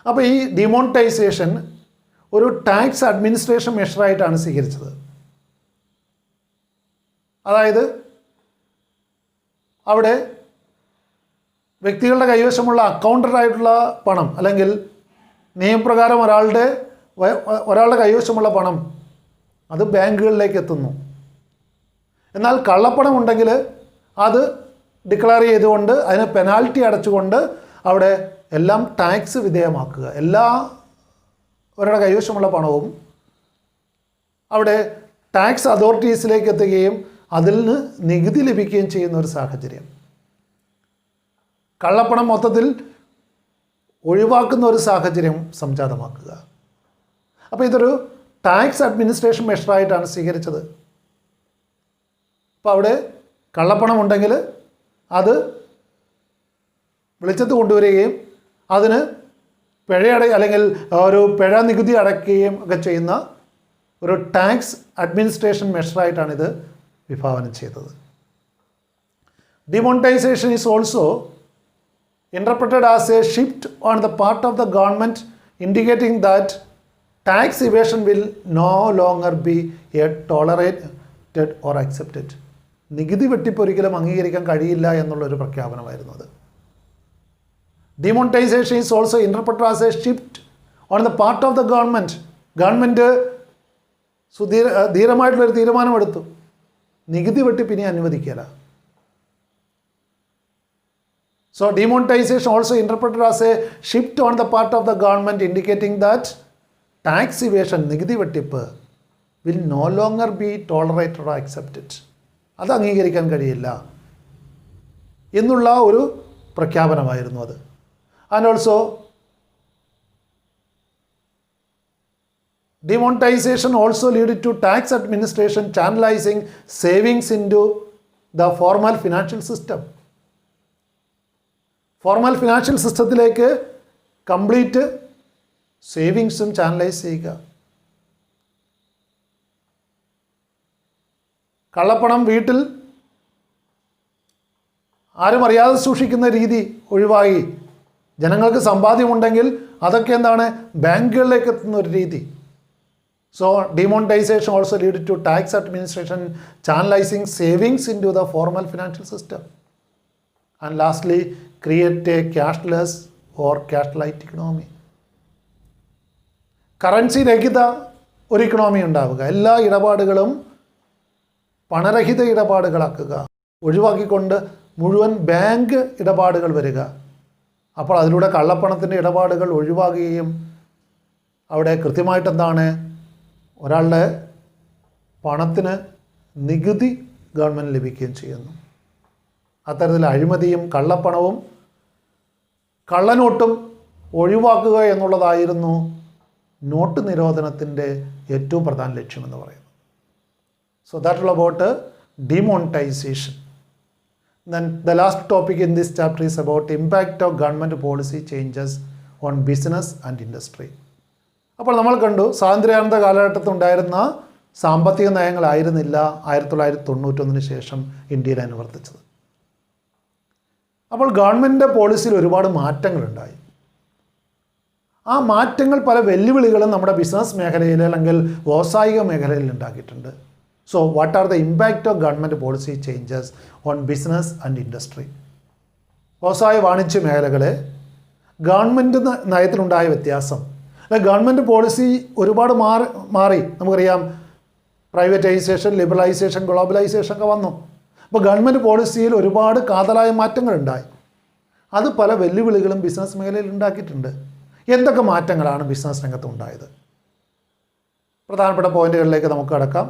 അപ്പോൾ ഈ ഡിമോണിറ്റൈസേഷൻ ഒരു ടാക്സ് അഡ്മിനിസ്ട്രേഷൻ മെഷറായിട്ടാണ് സ്വീകരിച്ചത്. അതായത് അവിടെ വ്യക്തികളുടെ കൈവശമുള്ള അക്കൗണ്ടഡായിട്ടുള്ള പണം അല്ലെങ്കിൽ നിയമപ്രകാരം ഒരാളുടെ കൈവശമുള്ള പണം അത് ബാങ്കുകളിലേക്ക് എത്തുന്നു. എന്നാൽ കള്ളപ്പണം ഉണ്ടെങ്കിൽ അത് ഡിക്ലെയർ ചെയ്തുകൊണ്ട് അതിന് പെനാൽറ്റി അടച്ചുകൊണ്ട് അവിടെ എല്ലാം ടാക്സ് വിധേയമാക്കുക. അവരുടെ കൈവശമുള്ള പണവും അവിടെ ടാക്സ് അതോറിറ്റീസിലേക്ക് എത്തുകയും അതിൽ നിന്ന് നികുതി ലഭിക്കുകയും ചെയ്യുന്ന ഒരു സാഹചര്യം. കള്ളപ്പണം മൊത്തത്തിൽ ഒഴിവാക്കുന്ന ഒരു സാഹചര്യം സംജാതമാക്കുക. അപ്പോൾ ഇതൊരു ടാക്സ് അഡ്മിനിസ്ട്രേഷൻ മെഷറായിട്ടാണ് സ്വീകരിച്ചത്. അപ്പോൾ അവിടെ കള്ളപ്പണം ഉണ്ടെങ്കിൽ അത് വെളിച്ചത്ത് കൊണ്ടുവരികയും അതിന് അല്ലെങ്കിൽ ഒരു പിഴ നികുതി അടയ്ക്കുകയും ഒക്കെ ചെയ്യുന്ന ഒരു ടാക്സ് അഡ്മിനിസ്ട്രേഷൻ മെഷറായിട്ടാണിത് വിഭാവനം ചെയ്തത്. Demonetisation is also interpreted as a shift on the part of the government indicating that tax evasion will no longer be tolerated or accepted. നികുതി വെട്ടിപ്പ് ഒരിക്കലും അംഗീകരിക്കാൻ കഴിയില്ല എന്നുള്ളൊരു പ്രഖ്യാപനമായിരുന്നു അത്. Demonetization is also interpreted as a shift on the part of the government. Government ധീരമായിട്ടുള്ളൊരു തീരുമാനമെടുത്തു, നികുതി വെട്ടിപ്പ് ഇനി അനുവദിക്കില്ല. So demonetization also interpreted as a shift on the part of the government indicating that tax evasion, നികുതി വെട്ടിപ്പ്, will no longer be tolerated or accepted. അത് അംഗീകരിക്കാൻ കഴിയില്ല എന്നുള്ള ഒരു പ്രഖ്യാപനമായിരുന്നു അത്. And also demonetization also led to tax administration channelizing savings into the formal financial system. Formal financial സിസ്റ്റത്തിലേക്ക് complete സേവിങ്സും channelise ചെയ്യുക. കള്ളപ്പണം വീട്ടിൽ ആരും അറിയാതെ സൂക്ഷിക്കുന്ന രീതി ഒഴിവായി ജനങ്ങൾക്ക് സമ്പാദ്യമുണ്ടെങ്കിൽ അതൊക്കെ എന്താണ് ബാങ്കുകളിലേക്ക് എത്തുന്ന ഒരു രീതി. So demonetisation also lead to tax administration channelising savings into the formal financial system. And lastly create a cashless or cash-light economy. Currency രഹിത ഒരു ഇക്കണോമി ഉണ്ടാവുക, എല്ലാ ഇടപാടുകളും പണരഹിത ഇടപാടുകളാക്കുക, ഒഴിവാക്കിക്കൊണ്ട് മുഴുവൻ ബാങ്ക് ഇടപാടുകൾ വരിക. അപ്പോൾ അതിലൂടെ കള്ളപ്പണത്തിൻ്റെ ഇടപാടുകൾ ഒഴിവാകുകയും അവിടെ കൃത്യമായിട്ട് എന്താണ് ഒരാളുടെ പണത്തിന് നികുതി ഗവൺമെൻറ് ലഭിക്കുകയും ചെയ്യുന്നു. അത്തരത്തിൽ അഴിമതിയും കള്ളപ്പണവും കള്ളനോട്ടും ഒഴിവാക്കുക എന്നുള്ളതായിരുന്നു നോട്ട് നിരോധനത്തിൻ്റെ ഏറ്റവും പ്രധാന ലക്ഷ്യമെന്ന് പറയുന്നത്. So that all about demonetisation. Then the last topic in this chapter is about impact of government policy changes on business and industry. അപ്പോൾ നമ്മൾ കണ്ടു സ്വാതന്ത്ര്യാനന്തര കാലഘട്ടത്തിൽ ഉണ്ടായിരുന്ന സാമ്പത്തിക നയങ്ങളായിരുന്നില്ല 1991 ശേഷം ഇന്ത്യയിൽ അനുവർത്തിച്ചത്. അപ്പോൾ ഗവൺമെൻറ്റിൻ്റെ പോളിസിയിൽ ഒരുപാട് മാറ്റങ്ങളുണ്ടായി. ആ മാറ്റങ്ങൾ പല വെല്ലുവിളികളും നമ്മുടെ ബിസിനസ് മേഖലയിൽ അല്ലെങ്കിൽ വ്യാവസായിക മേഖലയിൽ ഉണ്ടാക്കിയിട്ടുണ്ട്. So what are the impact of government policy changes own business and industry? വ്യവസായ വാണിജ്യ മേഖലകളെ ഗവൺമെൻറ് നയത്തിലുണ്ടായ വ്യത്യാസം, അല്ലെങ്കിൽ ഗവൺമെൻറ് പോളിസി ഒരുപാട് മാറി. നമുക്കറിയാം പ്രൈവറ്റൈസേഷൻ, ലിബറലൈസേഷൻ, ഗ്ലോബലൈസേഷൻ ഒക്കെ വന്നു. അപ്പോൾ ഗവൺമെൻറ് പോളിസിയിൽ ഒരുപാട് കാതലായ മാറ്റങ്ങളുണ്ടായി. അത് പല വെല്ലുവിളികളും ബിസിനസ് മേഖലയിൽ ഉണ്ടാക്കിയിട്ടുണ്ട്. എന്തൊക്കെ മാറ്റങ്ങളാണ് ബിസിനസ് രംഗത്ത് ഉണ്ടായത്? പ്രധാനപ്പെട്ട പോയിന്റുകളിലേക്ക് നമുക്ക് കടക്കാം.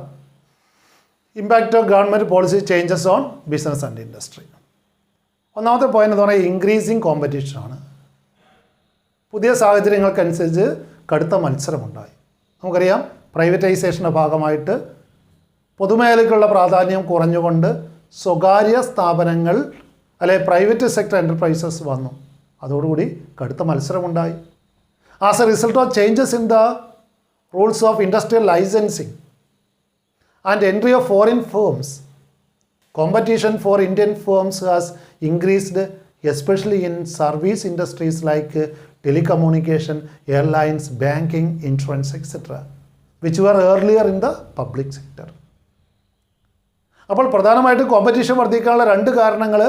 Impact of government policy changes own business and industry. ഒന്നാമത്തെ പോയിന്റ് എന്ന് പറഞ്ഞാൽ ഇൻക്രീസിങ് കോമ്പറ്റീഷനാണ്. പുതിയ സാഹചര്യങ്ങൾക്കനുസരിച്ച് കടുത്ത മത്സരമുണ്ടായി. നമുക്കറിയാം, പ്രൈവറ്റൈസേഷൻ്റെ ഭാഗമായിട്ട് പൊതുമേഖലയ്ക്കുള്ള പ്രാധാന്യം കുറഞ്ഞുകൊണ്ട് സ്വകാര്യ സ്ഥാപനങ്ങൾ പ്രൈവറ്റ് സെക്ടർ എൻ്റർപ്രൈസസ് വന്നു. അതോടുകൂടി കടുത്ത മത്സരമുണ്ടായി. As a result of changes in the rules of industrial licensing and entry of foreign firms, competition for Indian firms has increased, especially in service industries like telecommunication, airlines, banking, insurance, etc., which were earlier in the public sector. അപ്പോൾ പ്രധാനമായിട്ടും competition വർദ്ധിക്കാനുള്ള 2 കാരണങ്ങൾ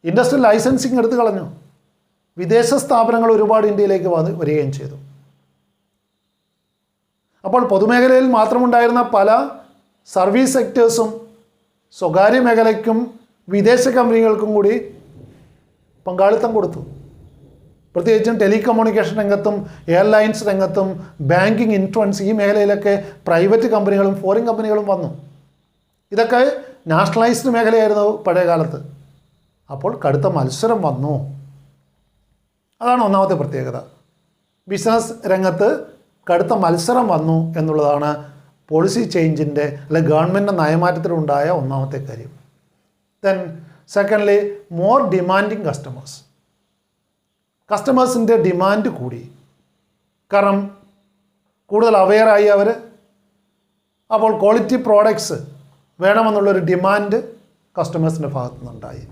industrial licensing എടുത്തു കളഞ്ഞു. വിദേശ സ്ഥാപനങ്ങൾ ഒരുപാട് ഇന്ത്യയിലേക്ക് വരികയും ചെയ്തു. അപ്പോൾ പൊതുമേഖലയിൽ മാത്രമുണ്ടായിരുന്ന പല സർവീസ് സെക്ടേഴ്സും സ്വകാര്യ മേഖലയ്ക്കും വിദേശ കമ്പനികൾക്കും കൂടി പങ്കാളിത്തം കൊടുത്തു. പ്രത്യേകിച്ചും ടെലികമ്മ്യൂണിക്കേഷൻ രംഗത്തും എയർലൈൻസ് രംഗത്തും ബാങ്കിങ്, ഇൻഷുറൻസ്, ഈ മേഖലയിലൊക്കെ പ്രൈവറ്റ് കമ്പനികളും ഫോറിൻ കമ്പനികളും വന്നു. ഇതൊക്കെ നാഷണലൈസ്ഡ് മേഖലയായിരുന്നു പഴയ കാലത്ത്. അപ്പോൾ കടുത്ത മത്സരം വന്നു. അതാണ് ഒന്നാമത്തെ പ്രത്യേകത. ബിസിനസ് രംഗത്ത് കടുത്ത മത്സരം വന്നു എന്നുള്ളതാണ് പോളിസി ചേഞ്ചിൻ്റെ ഗവൺമെൻറ് നയമാറ്റത്തിലുണ്ടായ ഒന്നാമത്തെ കാര്യം. Then secondly, more demanding customers. കസ്റ്റമേഴ്സിൻ്റെ ഡിമാൻഡ് കൂടി. കാരണം കൂടുതൽ അവെയറായി അവർ. അപ്പോൾ ക്വാളിറ്റി പ്രോഡക്ട്സ് വേണമെന്നുള്ളൊരു ഡിമാൻഡ് കസ്റ്റമേഴ്സിൻ്റെ ഭാഗത്തു നിന്നുണ്ടായി.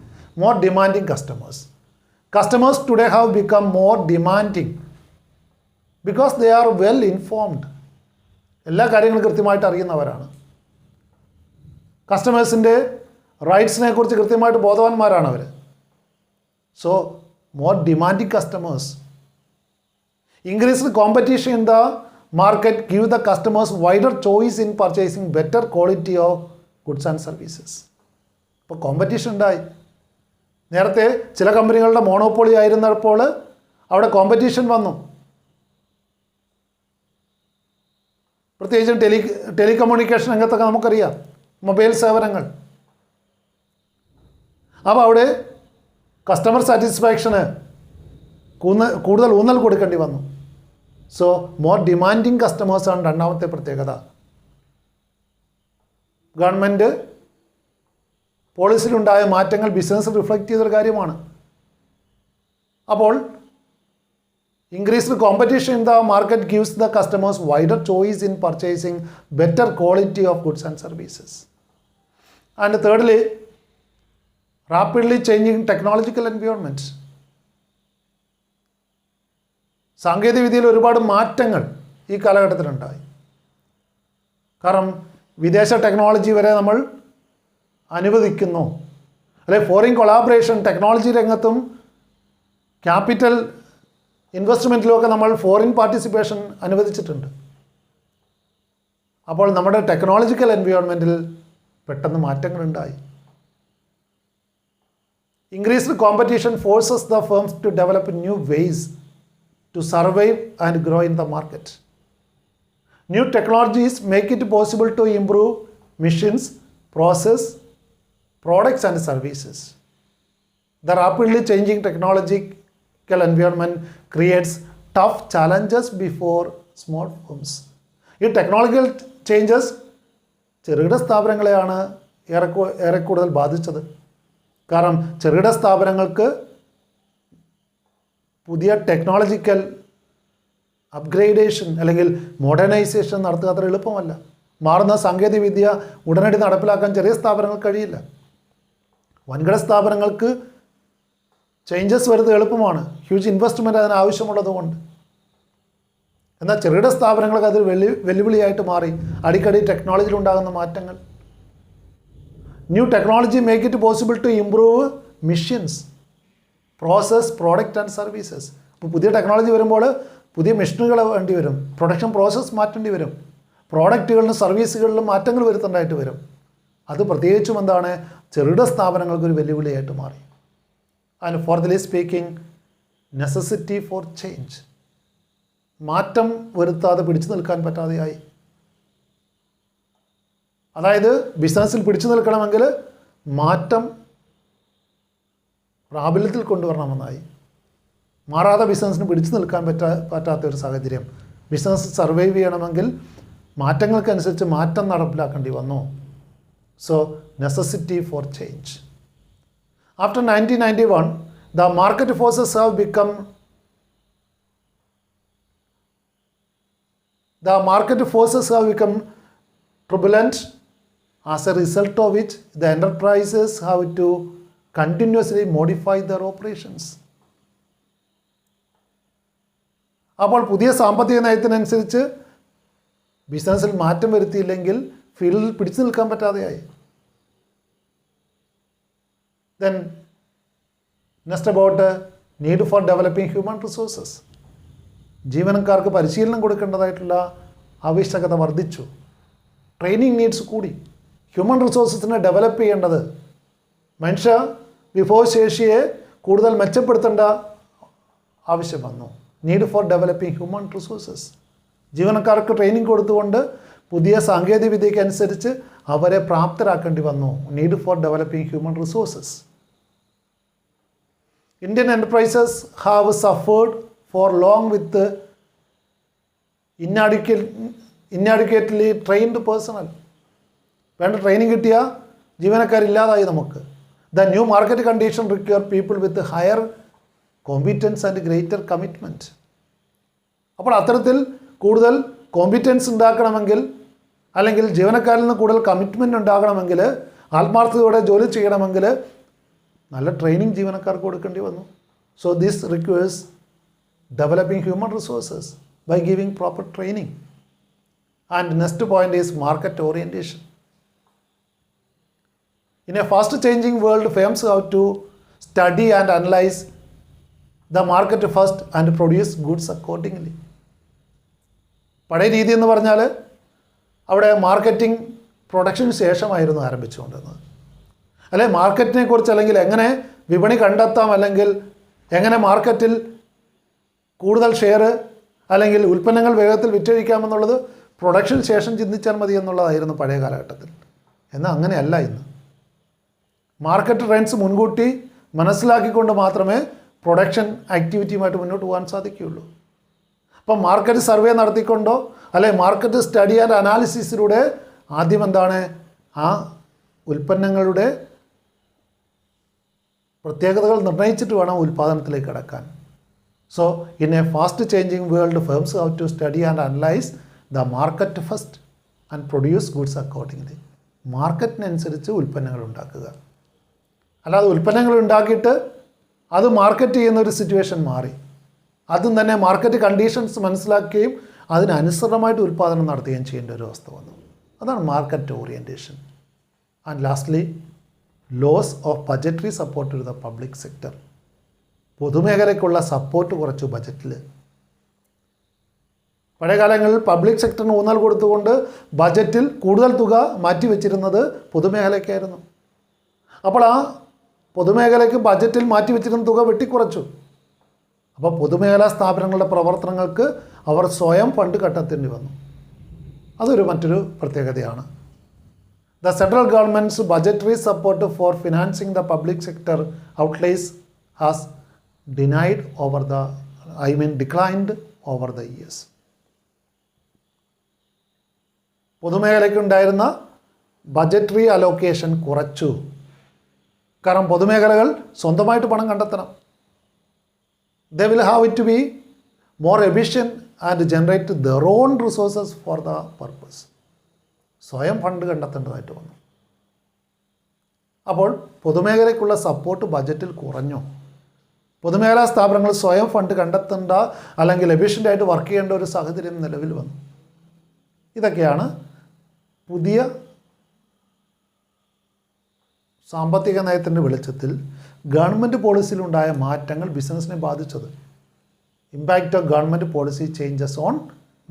More demanding customers. Customers today have become more demanding because they are well informed. എല്ലാ കാര്യങ്ങളും കൃത്യമായിട്ട് അറിയുന്നവരാണ്. കസ്റ്റമേഴ്സിൻ്റെ റൈറ്റ്സിനെ കുറിച്ച് കൃത്യമായിട്ട് ബോധവാന്മാരാണ് അവർ. So more demanding customers. Increased competition in the market give the customers wider choice in purchasing better quality of goods and services. ഇപ്പോൾ കോമ്പറ്റീഷൻ ഉണ്ടായി. നേരത്തെ ചില കമ്പനികളുടെ മോണോപ്പൊളി ആയിരുന്നപ്പോൾ അവിടെ കോമ്പറ്റീഷൻ വന്നു. പ്രത്യേകിച്ചും ടെലികമ്മ്യൂണിക്കേഷൻ രംഗത്തൊക്കെ നമുക്കറിയാം, മൊബൈൽ സേവനങ്ങൾ. അപ്പോൾ അവിടെ കസ്റ്റമർ സാറ്റിസ്ഫാക്ഷന് കൂടുതൽ ഊന്നൽ കൊടുക്കേണ്ടി വന്നു. സോ മോർ ഡിമാൻഡിങ് കസ്റ്റമേഴ്സാണ് രണ്ടാമത്തെ പ്രത്യേകത. ഗവൺമെൻറ് പോളിസിയിലുണ്ടായ മാറ്റങ്ങൾ ബിസിനസ് റിഫ്ലക്റ്റ് ചെയ്തൊരു കാര്യമാണ്. അപ്പോൾ increased competition in the market gives the customers wider choice in purchasing better quality of goods and services. And thirdly, rapidly changing technological environment. സാങ്കേതികവിദ്യയിൽ ഒരുപാട് മാറ്റങ്ങൾ ഈ കാലഘട്ടത്തിലുണ്ടായി. കാരണം വിദേശ ടെക്നോളജി വരെ നമ്മൾ അനുവദിക്കുന്നു. ഫോറിൻ കൊളാബറേഷൻ ടെക്നോളജി രംഗത്തും ക്യാപിറ്റൽ ഇൻവെസ്റ്റ്മെൻറ്റിലുമൊക്കെ നമ്മൾ ഫോറിൻ പാർട്ടിസിപ്പേഷൻ അനുവദിച്ചിട്ടുണ്ട്. അപ്പോൾ നമ്മുടെ ടെക്നോളജിക്കൽ എൻവയോൺമെൻറ്റിൽ പെട്ടെന്ന് മാറ്റങ്ങളുണ്ടായി. Increased competition forces the firms to develop new ways to survive and grow in the market. New technologies make it possible to improve machines, process, products and services. The rapidly changing technological environment creates tough challenges before small firms. ഈ technological changes ചെറുകിട സ്ഥാപനങ്ങളെയാണ് ഏറെ കൂടുതൽ ബാധിച്ചത്. കാരണം ചെറുകിട സ്ഥാപനങ്ങൾക്ക് പുതിയ ടെക്നോളജിക്കൽ അപ്ഗ്രേഡേഷൻ അല്ലെങ്കിൽ മോഡേണൈസേഷൻ നടത്തുക അത്ര എളുപ്പമല്ല. മാറുന്ന സാങ്കേതികവിദ്യ ഉടനടി നടപ്പിലാക്കാൻ ചെറിയ സ്ഥാപനങ്ങൾക്ക് കഴിയില്ല. വൻകിട സ്ഥാപനങ്ങൾക്ക് ചേഞ്ചസ് വരുന്നത് എളുപ്പമാണ്. ഹ്യൂജ് ഇൻവെസ്റ്റ്മെൻറ്റ് അതിന് ആവശ്യമുള്ളതുകൊണ്ട്. എന്നാൽ ചെറുകിട സ്ഥാപനങ്ങൾക്ക് അത് വെല്ലുവിളിയായിട്ട് മാറി. അടിക്കടി ടെക്നോളജിയിൽ ഉണ്ടാകുന്ന മാറ്റങ്ങൾ. New technology make it possible to improve machines, process, product and services. അപ്പോൾ പുതിയ ടെക്നോളജി വരുമ്പോൾ പുതിയ മെഷീനുകൾ വേണ്ടി വരും, പ്രൊഡക്ഷൻ പ്രോസസ്സ് മാറ്റേണ്ടി വരും, പ്രോഡക്റ്റുകളിലും സർവീസുകളിലും മാറ്റങ്ങൾ വരുത്തേണ്ടതായിട്ട് വരും. അത് പ്രത്യേകിച്ചും എന്താണ്, ചെറുകിട സ്ഥാപനങ്ങൾക്കൊരു വെല്ലുവിളിയായിട്ട് മാറി. And fourthly speaking, necessity for change. മാറ്റം വരുത്താതെ പിടിച്ചു നിൽക്കാൻ പറ്റാതെയായി. അതായത് ബിസിനസ്സിൽ പിടിച്ചു നിൽക്കണമെങ്കിൽ മാറ്റം പ്രാബല്യത്തിൽ കൊണ്ടുവരണമെന്നായി. മാറാതെ ബിസിനസ്സിന് പിടിച്ചു നിൽക്കാൻ പറ്റാത്ത ഒരു സാഹചര്യം. ബിസിനസ് സർവൈവ് ചെയ്യണമെങ്കിൽ മാറ്റങ്ങൾക്കനുസരിച്ച് മാറ്റം നടപ്പിലാക്കേണ്ടി വന്നു. So necessity for change. After 1991 the market forces have become turbulent, as a result of which the enterprises have to continuously modify their operations. അപ്പോൾ പുതിയ സാമ്പത്തിക നയത്തിനനുസരിച്ച് ബിസിനസ്സിൽ മാറ്റം വരുത്തിയില്ലെങ്കിൽ ഫീൽഡിൽ പിടിച്ചു നിൽക്കാൻ പറ്റാതെയായി. Then next about need for developing human resources. ജീവനക്കാർക്ക് പരിശീലനം കൊടുക്കേണ്ടതായിട്ടുള്ള ആവശ്യകത വർദ്ധിച്ചു. ട്രെയിനിങ് നീഡ്സ് കൂടി. ഹ്യൂമൻ റിസോഴ്സസിനെ ഡെവലപ്പ് ചെയ്യേണ്ടത്, മനുഷ്യ വിഭവശേഷിയെ കൂടുതൽ മെച്ചപ്പെടുത്തേണ്ട ആവശ്യം വന്നു. Need for developing human resources. ജീവനക്കാർക്ക് ട്രെയിനിങ് കൊടുത്തുകൊണ്ട് പുതിയ സാങ്കേതിക വിദ്യയ്ക്ക് അനുസരിച്ച് അവരെ പ്രാപ്തരാക്കേണ്ടി വന്നു. Need for developing human resources. Indian enterprises have suffered for long with inadequately trained personnel. വേണ്ട ട്രെയിനിങ് കിട്ടിയ ജീവനക്കാരില്ലാതായി നമുക്ക്. The new market condition require people with higher competence and greater commitment. അപ്പോൾ അത്തരത്തിൽ കൂടുതൽ കോമ്പിറ്റൻസ് ഉണ്ടാക്കണമെങ്കിൽ, അല്ലെങ്കിൽ ജീവനക്കാരിൽ നിന്ന് കൂടുതൽ കമ്മിറ്റ്മെൻറ്റ് ഉണ്ടാകണമെങ്കിൽ, ആത്മാർത്ഥതയോടെ ജോലി ചെയ്യണമെങ്കിൽ നല്ല ട്രെയിനിങ് ജീവനക്കാർക്ക് കൊടുക്കേണ്ടി വന്നു. So this requires developing human resources by giving proper training. And next point is market orientation. In a fast changing world, firms have to study and analyse the market first and produce goods accordingly. പഴയ രീതി എന്ന് പറഞ്ഞാൽ അവിടെ marketing production ശേഷമായിരുന്നു ആരംഭിച്ചുകൊണ്ടിരുന്നത്. അല്ലെ മാർക്കറ്റിനെ കുറിച്ച്, അല്ലെങ്കിൽ എങ്ങനെ വിപണി കണ്ടെത്താം, അല്ലെങ്കിൽ എങ്ങനെ മാർക്കറ്റിൽ കൂടുതൽ ഷെയർ അല്ലെങ്കിൽ ഉൽപ്പന്നങ്ങൾ വേഗത്തിൽ വിറ്റഴിക്കാമെന്നുള്ളത് പ്രൊഡക്ഷന് ശേഷം ചിന്തിച്ചാൽ മതി എന്നുള്ളതായിരുന്നു പഴയ കാലഘട്ടത്തിൽ. എന്നാൽ അങ്ങനെയല്ല ഇന്ന്. മാർക്കറ്റ് ട്രെൻഡ്സ് മുൻകൂട്ടി മനസ്സിലാക്കിക്കൊണ്ട് മാത്രമേ പ്രൊഡക്ഷൻ ആക്ടിവിറ്റിയുമായിട്ട് മുന്നോട്ട് പോകാൻ സാധിക്കുകയുള്ളൂ. അപ്പം മാർക്കറ്റ് സർവേ നടത്തിക്കൊണ്ടോ അല്ലെങ്കിൽ മാർക്കറ്റ് സ്റ്റഡി ആൻഡ് അനാലിസിസിലൂടെ ആദ്യം എന്താണ് ആ ഉൽപ്പന്നങ്ങളുടെ പ്രത്യേകതകൾ നിർണ്ണയിച്ചിട്ട് വേണം ഉൽപ്പാദനത്തിലേക്ക് കടക്കാൻ. So in a fast changing world, firms have to study and analyse the market first and produce goods accordingly. മാർക്കറ്റിനനുസരിച്ച് ഉൽപ്പന്നങ്ങൾ ഉണ്ടാക്കുക. അല്ലാതെ ഉൽപ്പന്നങ്ങൾ ഉണ്ടാക്കിയിട്ട് അത് മാർക്കറ്റ് ചെയ്യുന്ന ഒരു സിറ്റുവേഷൻ മാറി. അതും തന്നെ മാർക്കറ്റ് കണ്ടീഷൻസ് മനസ്സിലാക്കുകയും അതിനനുസൃതമായിട്ട് ഉൽപ്പാദനം നടത്തുകയും ചെയ്യേണ്ട ഒരു അവസ്ഥ വന്നു. അതാണ് market orientation. And lastly, loss of budgetary support to the public sector. പൊതുമേഖലയ്ക്കുള്ള സപ്പോർട്ട് കുറച്ചു ബജറ്റിൽ. പഴയ കാലങ്ങളിൽ പബ്ലിക് സെക്ടറിന് ഊന്നൽ കൊടുത്തുകൊണ്ട് ബജറ്റിൽ കൂടുതൽ തുക മാറ്റിവെച്ചിരുന്നത് പൊതുമേഖലയ്ക്കായിരുന്നു. അപ്പോൾ ആ പൊതുമേഖലയ്ക്ക് ബജറ്റിൽ മാറ്റിവെച്ചിരുന്ന തുക വെട്ടിക്കുറച്ചു. അപ്പോൾ പൊതുമേഖലാ സ്ഥാപനങ്ങളുടെ പ്രവർത്തനങ്ങൾക്ക് അവർ സ്വയം ഫണ്ട് കണ്ടെത്തേണ്ടി വന്നു. അതൊരു മറ്റൊരു പ്രത്യേകതയാണ്. The central government's budgetary support for financing the public sector outlays has declined over the years. പൊതുമേഖലയ്ക്കുണ്ടായിരുന്ന ബജറ്ററി അലോക്കേഷൻ കുറച്ചു. കാരണം പൊതുമേഖലകൾ സ്വന്തമായിട്ട് പണം കണ്ടെത്തണം. They will have it to be more efficient and generate their own resources for the purpose. സ്വയം fund കണ്ടെത്തേണ്ടതായിട്ട് വന്നു. അപ്പോൾ പൊതുമേഖലയ്ക്കുള്ള support ബജറ്റിൽ കുറഞ്ഞു. പൊതുമേഖലാ സ്ഥാപനങ്ങൾ സ്വയം ഫണ്ട് കണ്ടെത്തേണ്ട അല്ലെങ്കിൽ എഫിഷ്യൻ്റായിട്ട് വർക്ക് ചെയ്യേണ്ട ഒരു സാഹചര്യം നിലവിൽ വന്നു. ഇതൊക്കെയാണ് പുതിയ സാമ്പത്തിക നയത്തിൻ്റെ വെളിച്ചത്തിൽ ഗവൺമെൻറ് പോളിസിയിലുണ്ടായ മാറ്റങ്ങൾ ബിസിനസ്സിനെ ബാധിച്ചത്. Impact of government policy changes own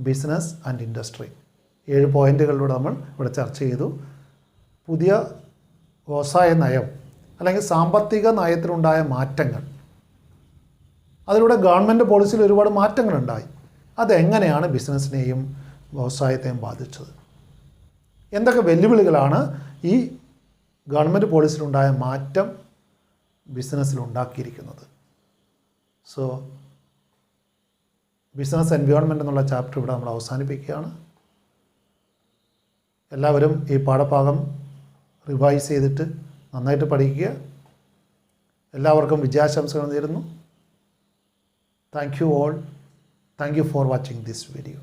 business and industry. 7 പോയിൻറ്റുകളിലൂടെ നമ്മൾ ഇവിടെ ചർച്ച ചെയ്തു. പുതിയ വ്യവസായ നയം അല്ലെങ്കിൽ സാമ്പത്തിക നയത്തിലുണ്ടായ മാറ്റങ്ങൾ, അതിലൂടെ ഗവൺമെൻറ് പോളിസിയിൽ ഒരുപാട് മാറ്റങ്ങളുണ്ടായി. അതെങ്ങനെയാണ് ബിസിനസ്സിനെയും വ്യവസായത്തെയും ബാധിച്ചത്? എന്തൊക്കെ വെല്ലുവിളികളാണ് ഈ ഗവൺമെൻറ് പോളിസിയിലുണ്ടായ മാറ്റം ബിസിനസ്സിലുണ്ടാക്കിയിരിക്കുന്നത്? സോ ബിസിനസ് എൻവയോൺമെൻറ്റ് എന്നുള്ള ചാപ്റ്റർ ഇവിടെ നമ്മൾ അവസാനിപ്പിക്കുകയാണ്. എല്ലാവരും ഈ പാഠഭാഗം റിവൈസ് ചെയ്തിട്ട് നന്നായിട്ട് പഠിക്കുക. എല്ലാവർക്കും വിജയാശംസകൾ നേരുന്നു. Thank you all. Thank you for watching this video.